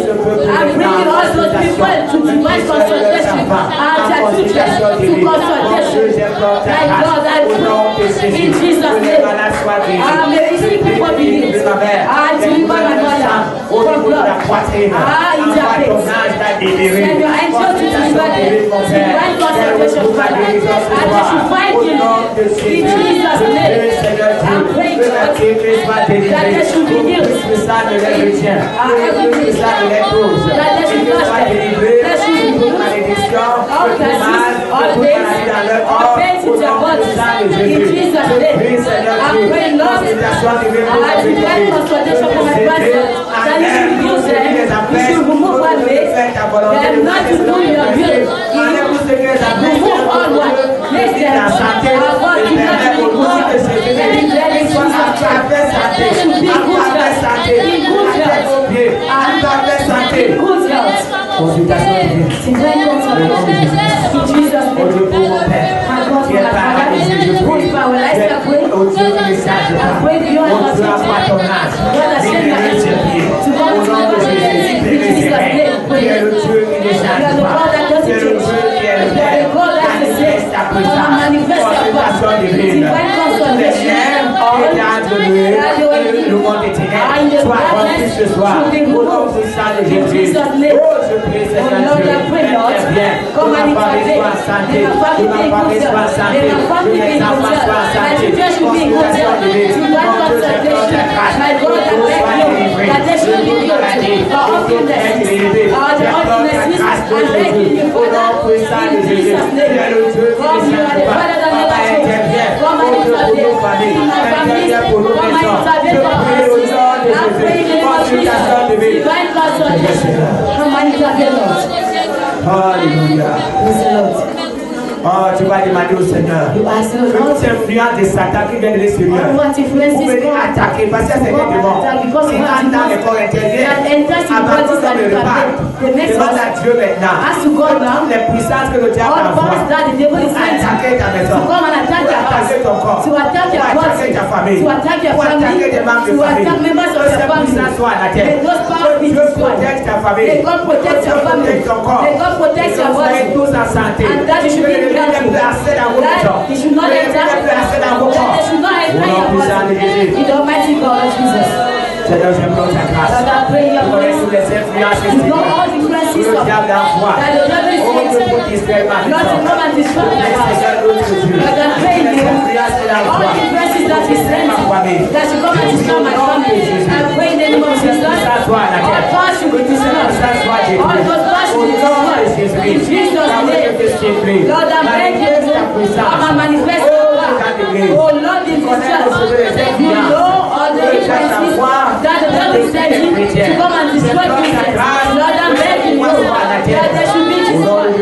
I'm bringing all those people to divine consultation. And their children to consultation. My God, I pray in Jesus' name. May these people be healed. I deliver my mother from blood. Interface. Send your angels to deliver them. Divine consultation, Father. And they should find you. In Jesus' name. I'm praying God that they should be healed. Everything. That they should touch them. They should be healed. All curses, all pains, all pains in their bodies. In Jesus' name. I'm praying, Lord, I divine consultation for my pastor. That you should use them. You should remove one way. They are not to do your will. Remove all what makes them avoid to not be good. And in their name, they should be good health. In good health. In good health. Consultation divine. Divine consultation. In Jesus' name. My God, my Father, good power. I say, I pray. I pray beyond our God, I send your angel to go to the in Jesus' name. You are the God that doesn't change. You are the God that is the same. Come and manifest your power. Divine consolation. All that you will do. In the darkness, to be removed. In Jesus' name. Oh Lord, I pray, Lord. Come and intervene. May my family be in good health. May my family be in good health. My children should be in good health. Divine consultation. My God, I beg you that they should be healed for all illnesses. All the illnesses, I beg you, Father, in Jesus' name. God, you are the Father that never changes. Come and intervene in my family. Come and intervene for us. I pray in the name of Jesus. Divine consultation. Come and intervene, Lord. Alléluia. Praise the Lord. Oh, tu vas demander au Seigneur You ask the que Lord. toute influence de Satan qui vient de l'extérieur, What influences vous venez God? attaquer parce que c'est des démons qui entrent dans les corps intérieurs, That enters in avant bodies comme and le repas. they make Demande à us Dieu maintenant. ask to God now. Les puissances que le diable All powers envoie that the devil is sent attaquer ta to maison, come and attack pour your house, attaquer ton corps, to attack your pour attaquer body, ta famille, to attack your pour attaquer des membres family, de to famille. attack members of Que your ces family. puissances soient à la May terre. those powers be Dieu destroyed. protège ta famille. May God protect your family. Protège ton corps. May God protect your Soyez body. tous en santé. And that you should Que be le diable healthy. n'ait plus accès dans vos That maisons. he should not Que le enter. diable n'ait plus accès dans vos corps. That they should not enter Au nom your puissant de body. Jésus. In the almighty God of Jesus. Seigneur, j'implore ta grâce. Lord, I pray your Vous connaissez grace. tous les influences You know extérieures. all the influences Que le of diable envoie. that the devil is Oh, sent. Dieu pour distraire ma Lord, to maison. come and destroy my house. Seigneur, notre Dieu. Lord, I pray Les you. influences qu'il All envoie. the influences that is sent, that should come and destroy my family. I pray in the name of Jesus. All powers should be destroyed. All those powers should be destroyed. In Jesus' name. Lord, I beg you to come and manifest your power. Oh Lord, in this church, you know all the influences that the devil is sending to come and destroy Christians. Lord, I'm begging you that they should be destroyed.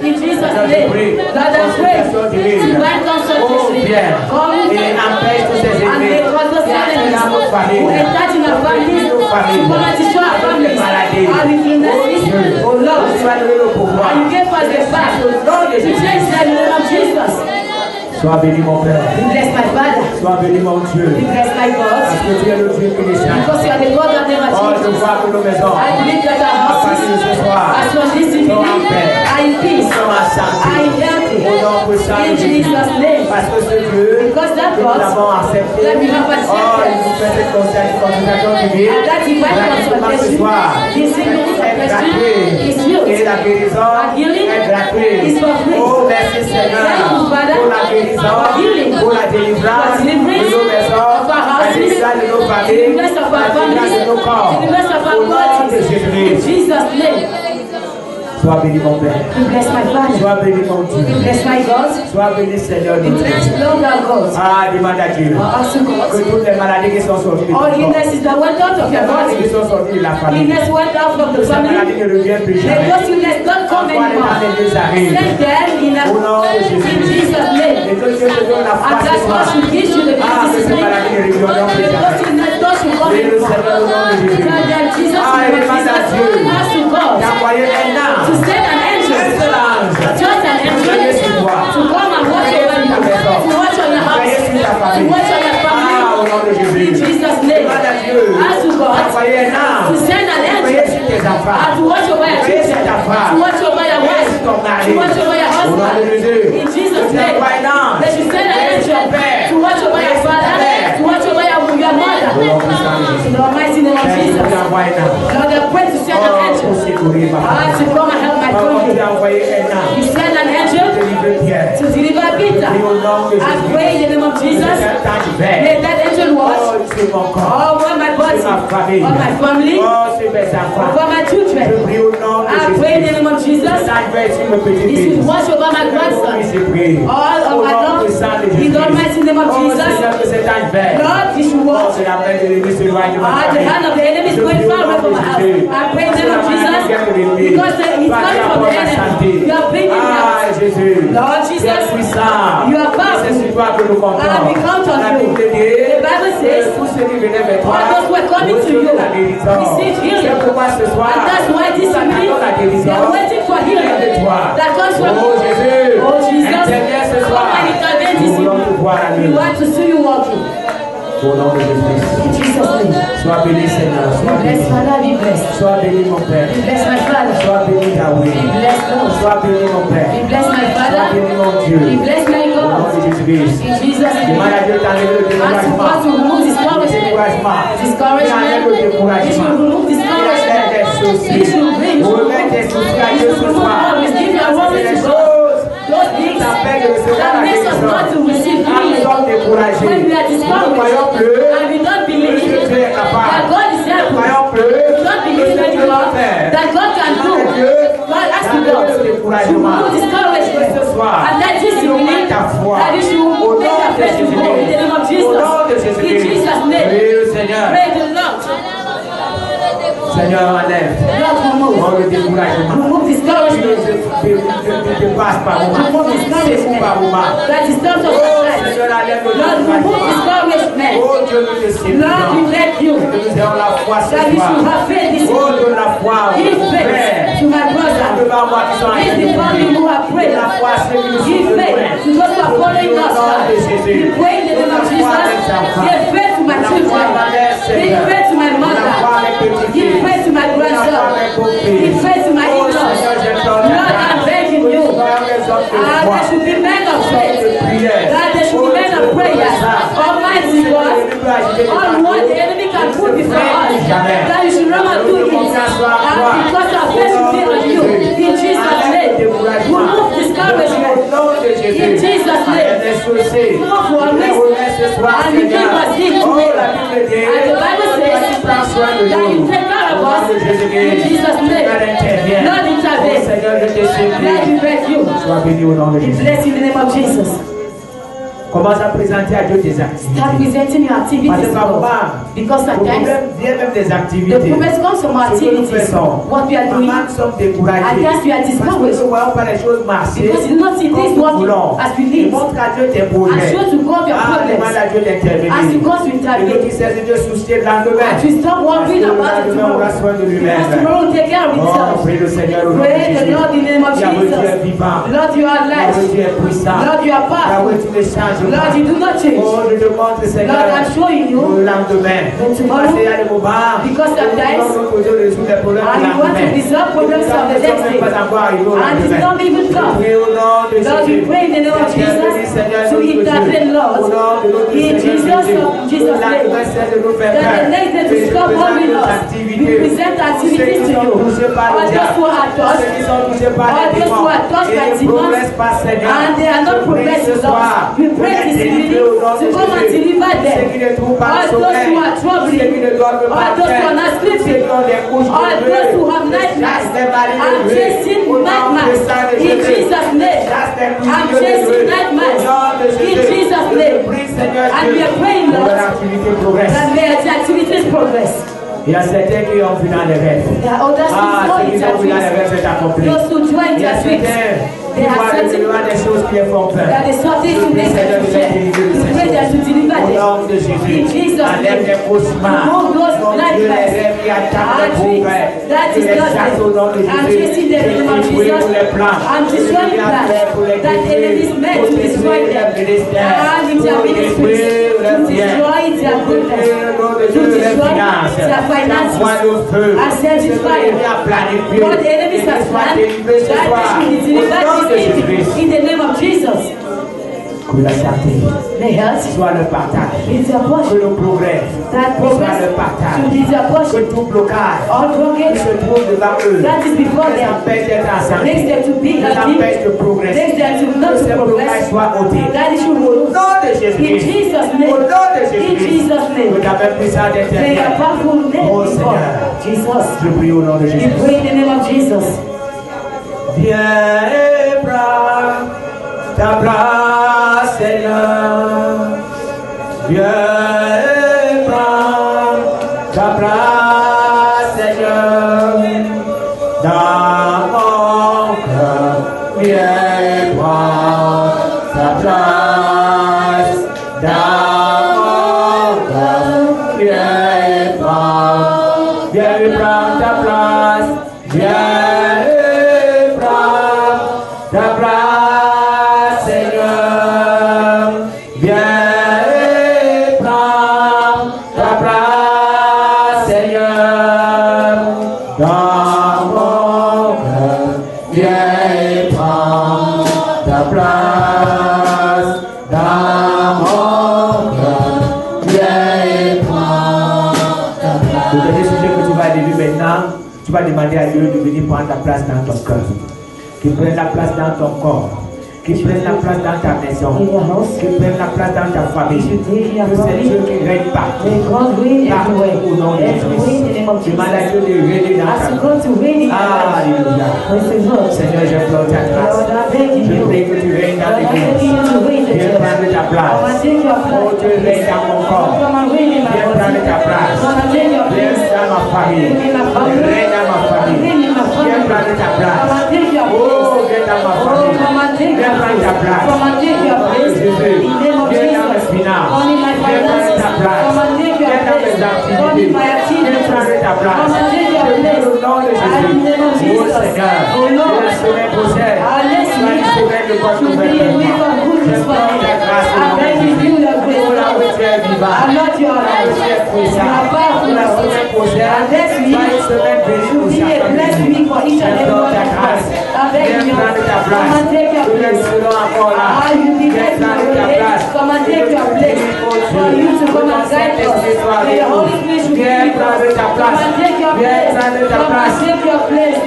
In Jesus' name. Lord, I pray divine consultation. Come and make all those enemies who enter in our families to come and destroy our families. And in this, oh Lord, and you gave us the power to change the name of Jesus. Sois béni mon Père. You bless my Father. Sois béni mon Dieu. You bless my God. Parce que tu es le Dieu qui les change. Because you are the God that never Oh, je changes. vois que nos maisons, I believe that our à partir de ce houses, soir, as from this evening, are in peace, sont en santé. are in healthy. Au nom puissant de In Jésus. Jesus' name. Parce que ce Dieu Because that que nous God avons accepté, that we have oh, accepted, il nous fait cette consultation divine. and that divine Gratuitement ce consultation, soir. this single C'est consultation gratuit. is Et used. la guérison And healing est gratuite. is for free. Oh, merci Seigneur Thank you, Father, pour la guérison, for healing, pour la délivrance for deliverance de nos maisons, of our la houses, délivrance de nos familles, deliverance of our la délivrance families, de nos corps. deliverance of our Au nom de bodies. In Jésus-Christ. Jesus' name. Sois béni mon Père. You bless my Father. Sois béni mon You Dieu. bless my God. Sois béni Seigneur You notre bless Dieu. Lord our God. Ah, demande à Dieu Ask to que God. toutes les maladies qui sont sorties de ton All corps, illnesses that went out of les your maladies qui body, sont sorties de la famille, illness went out from the ces maladies family. ne reviennent plus May jamais. those illness not come Parfois, les anymore. maladies arrivent. Send them Au nom de in Jésus. Jesus' Et name. que Dieu te donne la foi And ce that's soir. what should give you the Ah, que ces maladies ne reviendront plus May those jamais. illness not should come Et le anymore. Seigneur au nom de Jésus. Tell them Jesus, Ah, et name, demande à Dieu Jesus, ask to God d'envoyer un to ange, send an un angel, seul ange, just an Veillez sur angel, toi. to come and watch Veillez over sur ta you, maison. to watch on your house, Veillez sur ta to famille. watch on your Ah, au family. nom de In Jésus. Jesus' name, Demande à Dieu ask to God d'envoyer un to ange. send an Veillez angel sur tes enfants. and to watch over your Veillez sur children, ta femme. to watch over your Veillez wife, sur ton mari. to watch over your Au nom de husband. Jésus. In Jesus' Tu name, envoies un ange. they should send an Veillez sur angel ton père. to watch over your Veillez sur ta father, mère. to watch over your mother. Au nom puissant de Jésus. In the mighty name of Père, Jesus. tu envoies un ange. Lord, I pray to send an Oh, angel. pour secourir ma I famille. to come and help my Oh, country. tu as envoyé un ange. You send an angel Délivrer Pierre. to deliver Peter. Et au nom de I Jésus. pray in the name of Jesus. Cet ange vert. May that angel watch Oh, c'est mon corps. over my body, C'est ma famille. over my family, Oh, c'est mes enfants. over my Je children. prie au nom de I pray in the Jésus. name of Jesus. Cet ange vert sur le petit He fils. should watch over my grandson. All of my dogs. In the mighty name of Jesus. Lord, he should watch. The hand of the enemy is going far away from my house. I pray in the name of Jesus. Because he's coming from the enemy. You are bringing me out. Lord Jesus, you are powerful. And we count on you. The Bible says, all those who are coming to you receive healing. And that's why this evening they are waiting for healing that comes from you. Oh Jesus, come and intervene this evening. We want to see you walking. Au nom de Jésus. In Jesus' name. Sois béni, Seigneur. Sois béni. Bless Father, be blessed. Sois béni, mon Père. Be blessed, my Father. Sois béni, Yahweh. Be blessed, Lord. Sois béni, mon Père. Be blessed, my Sois Father. béni, mon Dieu. Be blessed, my Au nom God. de Jésus-Christ. In Jesus' Demande name. à Dieu d'enlever le Ask découragement. God to remove discouragement. Découragement. Discouragement. He should remove discouragement. He should bring. Vous remettez des soucis à Dieu ce soir. Always give your worries C'est les to God. choses Those things t'appellent de recevoir that la makes us guérison. not to receive Quand nous healing. sommes découragés, When we are nous ne croyons discouraged plus and we don't que believe Dieu est that capable. God is Nous ne able, croyons plus we don't que believe Dieu anymore peut faire. that God can do. God ask you God to remove discouragement. And that this evening, that you should make your faith to go in the name of Jesus. In Jesus' name. Pray the Lord. Seigneur, enlève. Lord, remove. Oh, le découragement. Remove Qui discouragement. te passe par moment. Remove C'est par moment. discouragement. That is not of Oh, the life. Seigneur, enlève le Lord, remove découragement. discouragement. Oh, Dieu, nous te supplie. Lord, we beg you Que nous ayons la foi ce that we soir. should have faith this Oh, evening. donne la foi au Give Père. faith to my brother. Devant moi qui sont en train Give de the family prier. who are praying. La foi à ceux qui nous Give sont faith to those who are following us. We pray in the name of Jesus. Give faith to my children. Give faith to my mother. Give faith to my grandson. Give faith to my in-laws. Lord, I'm begging you. There should be men of faith. That there should be men of prayer. Almighty God, all what the enemy can put before us, that you should run and do it. And because our faith should be on you. In Jesus' name. Remove discouragement. In Jesus' name. Move for us. And you give us victory. And the Bible says that you take care of us. In Jesus' name. Lord, intervene. Lord, we beg you. Sois béni au nom de We Jésus. bless you in the name of Jesus. Commence à présenter à Dieu tes activités. Start presenting your activities Parce que to God. parfois, Because le sometimes problème vient même des the activités. problem comes from Ce que nous activities. faisons. What we are doing. Maman, nous sommes At découragés. times we are Parce que nous discouraged. ne voyons pas les choses marcher Because you do not see comme things nous working voulons. as we Il need. montre à Dieu tes And projets. show to God your Demande problems. à Dieu d'intervenir. As you go to Et nous intervene. qui cesse de soucier de l'endemain. As we stop worrying about it Demain, on aura tomorrow. soin de lui-même. Because tomorrow will take care of Oh, itself. prie le Seigneur au nom de Pray the Jésus. Lord in the name of Yahweh, tu es Jesus. vivant. Lord, you are alive. Yahweh, tu es puissant. Lord, you are powerful. Yahweh, tu ne changes Lord, pas. you do not change. Oh, je te montre, Seigneur, Lord, I'm showing you. le lendemain. That tomorrow, Parce qu'il y a des moments because sometimes, où nous devons résoudre les problèmes and du you want to lendemain. resolve problems of the next day. Pas encore arrivé au And it's lendemain. not even come. Je prie au nom de Lord, we Jésus. pray in the name of Jesus to intervene, Lord. Au nom de notre In Seigneur Jesus' le name. lendemain, c'est de nous faire That peur. the next day to Et je stop présente worrying nos us. activités. We present activities to Ceux qui sont you. touchés par le All those diable. who are touched, Ceux qui sont touchés par all les those démons. who are touched Et by ne demons, progressent pas, Seigneur. and they are not Je prie ce progressing, soir Lord. We pour pray les this evening délivrer au nom de to come and Jésus. deliver Ceux them. qui ne trouvent pas All le those sommeil. who are Ceux troubling, qui ne dorment pas all those who are not ceux sleeping, qui ont des couches all de those who bleu. have nightmares, Chasse les maladies I'm de bleu. chasing Au nom de nightmares sang de in Jésus. Jesus' name. Chasse les I'm couches de chasing bleu. nightmares Au nom de in Jésus. Jesus' Je name. prie, Seigneur And Dieu, we are praying, pour Lord, que l'activité progresse. that may the activities progress. Il y a certains qui ont vu dans les rêves. There are others who Ah, join ceux qui their ont vu dans les dreams. rêves, c'est accompli. Those who join Il y a their dreams. certains qui They are voient certain devant des choses qui les font peur. that is something Je to prie, make Seigneur, them de les share. délivrer de We ces pray that to choses. deliver Au them. nom de Jésus. In Jesus' Enlève name. les cauchemars. Remove those Mon Dieu, les nightmares. rêves qui attaquent les And pauvres. that Je is les not chasse au nom de it. I'm Jésus. chasing the name of Je prie Jesus. pour les plans. I'm destroying Je prie plans pour les that détruire. enemies made Pour to destroy détruire them. leur ministère. And in their Pour ministries, détruire to leur bien. destroy their Pour goodness, détruire le nom de to Dieu, leurs destroy finances. their finances. J'envoie le feu. I send Ce it que fire. l'ennemi a planifié. God, the enemies Et has qu'il soit planned délivré ce that soir. they should be Au nom delivered de this evening Jésus-Christ. in the name of Jesus. Que la santé The health soit le partage. is their Que portion. le progrès That soit progress le partage. should be their Que portion. tout blocage All qui progress se trouve devant eux that is before les them empêche d'être en santé. makes them to be Les healthy, empêche de progresser. makes them to not Que to ces blocages progress. soient ôtés. That it should Au move. nom de In Jésus-Christ. Jesus' Au name. nom de In Jésus-Christ. Jesus' Que name. ta main puissante May your intervienne. powerful name Oh be Seigneur. called. Jesus. Je prie au nom de We Jésus. pray in the name of Jesus. Viens et prends ta place, Seigneur. Viens et prends ta place, Seigneur. Dans mon cœur, viens et prends ta place. Dans mon cœur, viens et prends ta place. Viens et prends ta place, Seigneur. Viens et prends ta place, Seigneur. Dans mon cœur, viens et prends ta place. Dans mon cœur, viens et prends ta place. Le dernier sujet que tu vas élever maintenant, tu vas demander à Dieu de venir prendre la place dans ton cœur, qu'il prenne la place dans ton corps, qu'il prenne la place dans ta maison, qu'il prenne la place dans ta famille, que c'est Dieu qui règne partout, partout au nom de Jésus. Demande à Dieu de régner dans ta vie. Alléluia. Seigneur, je pleure ta grâce. Je prie que tu règnes dans l'église. Viens prendre ta place. Oh, tu règnes dans mon corps. Viens prendre ta place. Viens dans ma famille. Règne dans ma famille. Viens prendre ta place. Oh, viens dans ma famille. Viens prendre ta place. Jésus, viens dans mes finances. Viens prendre ta place. Viens dans mes activités. Viens prendre ta place. Je prie au nom de Jésus. Oh Seigneur, de la semaine prochaine, sois une semaine de bonne nouvelle pour moi. Je prends ta grâce au nom de Jésus. Oh là où tu es vivant, là où tu es puissant. Pour la semaine prochaine, sois une semaine bénie pour chaque famille. Je prends ta grâce. Viens prendre ta place. Nous les serons encore là. Viens prendre ta place. Come and take your place. For you to come and guide us. May the Holy Spirit should be Viens with us. prendre ta Come place. and take your Viens place. prendre ta Come and place. take your place.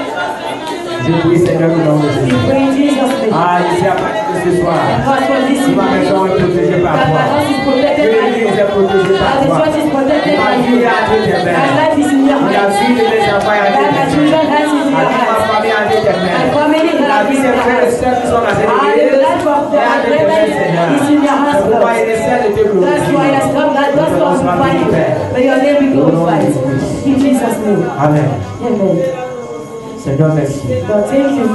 Je prie Seigneur au nom de We Jésus. pray in Jesus' name. Ah, ici à partir de ce soir, God, for this ma evening, maison est protégée par that toi. my house is protected by you. L'église est protégée par That the toi. church is protected Ma by you. vie est entre tes My mains. life is in your La hands. vie de mes enfants est entre That my tes children mains. hands is in La your vie de ma hands. famille est entre tes My mains. family La hands vie is in des your frères et hands. sœurs qui sont dans cette And église the life of est the entre tes mains, brethren Seigneur. is in your hands, C'est pourquoi été glorifié. That's why I stop that. That's why we find you. May your name be glorified. In Jesus' name. Amen. Amen. Seigneur, merci. God, thank you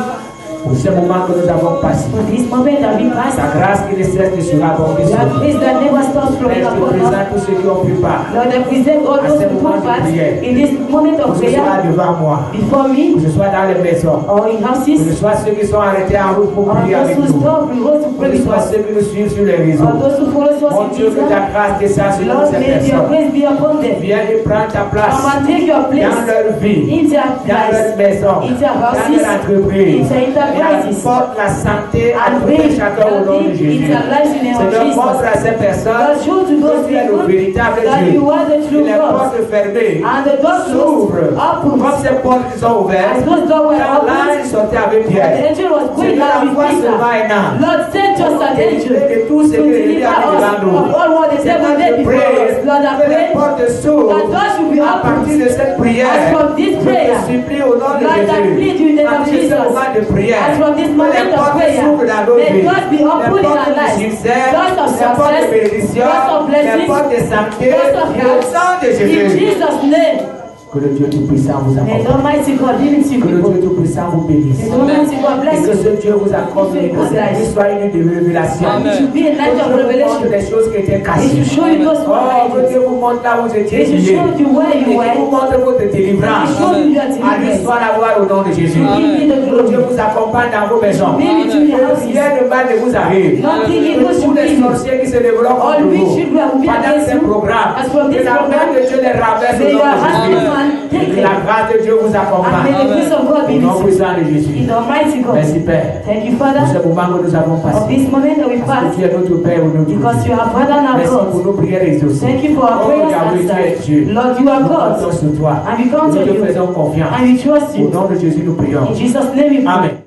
Pour ce moment que nous avons passé. for this moment that we passed. Ta grâce qui ne cesse de se raborder sur That nous. grace that never stops flowing Laisse upon us. présent tous ceux qui ont pris part. Lord, I present all those who took part in this moment Que of ce soit prayer devant moi. before Que me ce soit dans les maisons. or in Que houses, ce soit ceux qui sont arrêtés en route pour or prier those avec who nous. stop and go to Que pray ce with soit us, ceux qui nous suivent sur les réseaux. or those who follow us Mon in Dieu, que ta Jesus. grâce descende sur Lord, ces may your personnes. grace be upon them. Viens et prends ta place Come and take your dans place leur vie, in their dans leur lives, maison, in their dans houses, leur entreprise. in their Et enterprises, apporte la santé à and tout bring un chacun au nom de in Jésus. their lives in the name of Seigneur, montre Jesus. à ces personnes Lord, show to those que tu es le people véritable that Dieu. you are the Que true les God. portes fermées And the doors s'ouvrent. open. Comme ces portes qui sont ouvertes, As those doors were quand opened, l'ange sortait avec the Pierre. angel was going Seigneur, down with envoie Peter. seulement un ange. Lord, send just an angel De tout ce to que l'ennemi deliver a mis us devant nous. of all what the devil Seigneur, did je before prie us. Lord, I que les pray portes s'ouvrent that doors should be à partir de opened. cette prière. As from this Je prayer, te supplie au nom de Lord, I Jésus. plead you in the name À of partir de ce Jesus. moment de prière, As from this que les moment of portes prayer, s'ouvrent dans nos may vies. doors be Les opened in portes our de lives. succès, Doors of les portes de success, bénédiction, doors of les blessings, portes de santé, doors of au health. nom de In Jésus. Jesus' name, Que le Dieu Tout-Puissant vous may the accompagne. Almighty God be with you Que le people. Dieu Tout-Puissant vous bénisse. May the Almighty God Et bless que you. ce Dieu vous accorde une que soit une de révélation. It should be a Que night of Dieu vous montre revelation. des choses qui étaient It cachées. should show you those who Oh, are que Dieu vous montre là où vous étiez It should liés. show you where Et you qu'il were. vous montre votre It délivrance. should show you your À lui deliverance. soit la gloire au nom de Jésus. Give me the Que Dieu glory. vous accompagne dans vos maisons. Be between your Que houses. rien de mal ne vous arrive. Nothing Que evil tous should les be you. sorciers qui se développent All contre vous, witches will be pendant against ces you. programmes, As from que this la main program, de Dieu les renverse au may nom your de hand Jésus. man Et take que la it. grâce de Dieu vous And may accompagne. the grace of God be Au nom with you. puissant de Jésus. In the Almighty God. Merci Père. Thank you, Pour Father, ce moment que nous avons of passé. this moment that we Parce que passed. tu es notre Père au nom de Because Jésus. you are Father and our Merci pour God. nos prières exaucées. Thank you for our Oh, prayers Yahweh, tu es answered. Dieu. Lord, you are Nous comptons God. sur toi. And we count Nous on te you. faisons confiance. And we trust Au you. nom de Jésus, nous prions. In Jesus' name we pray. Amen.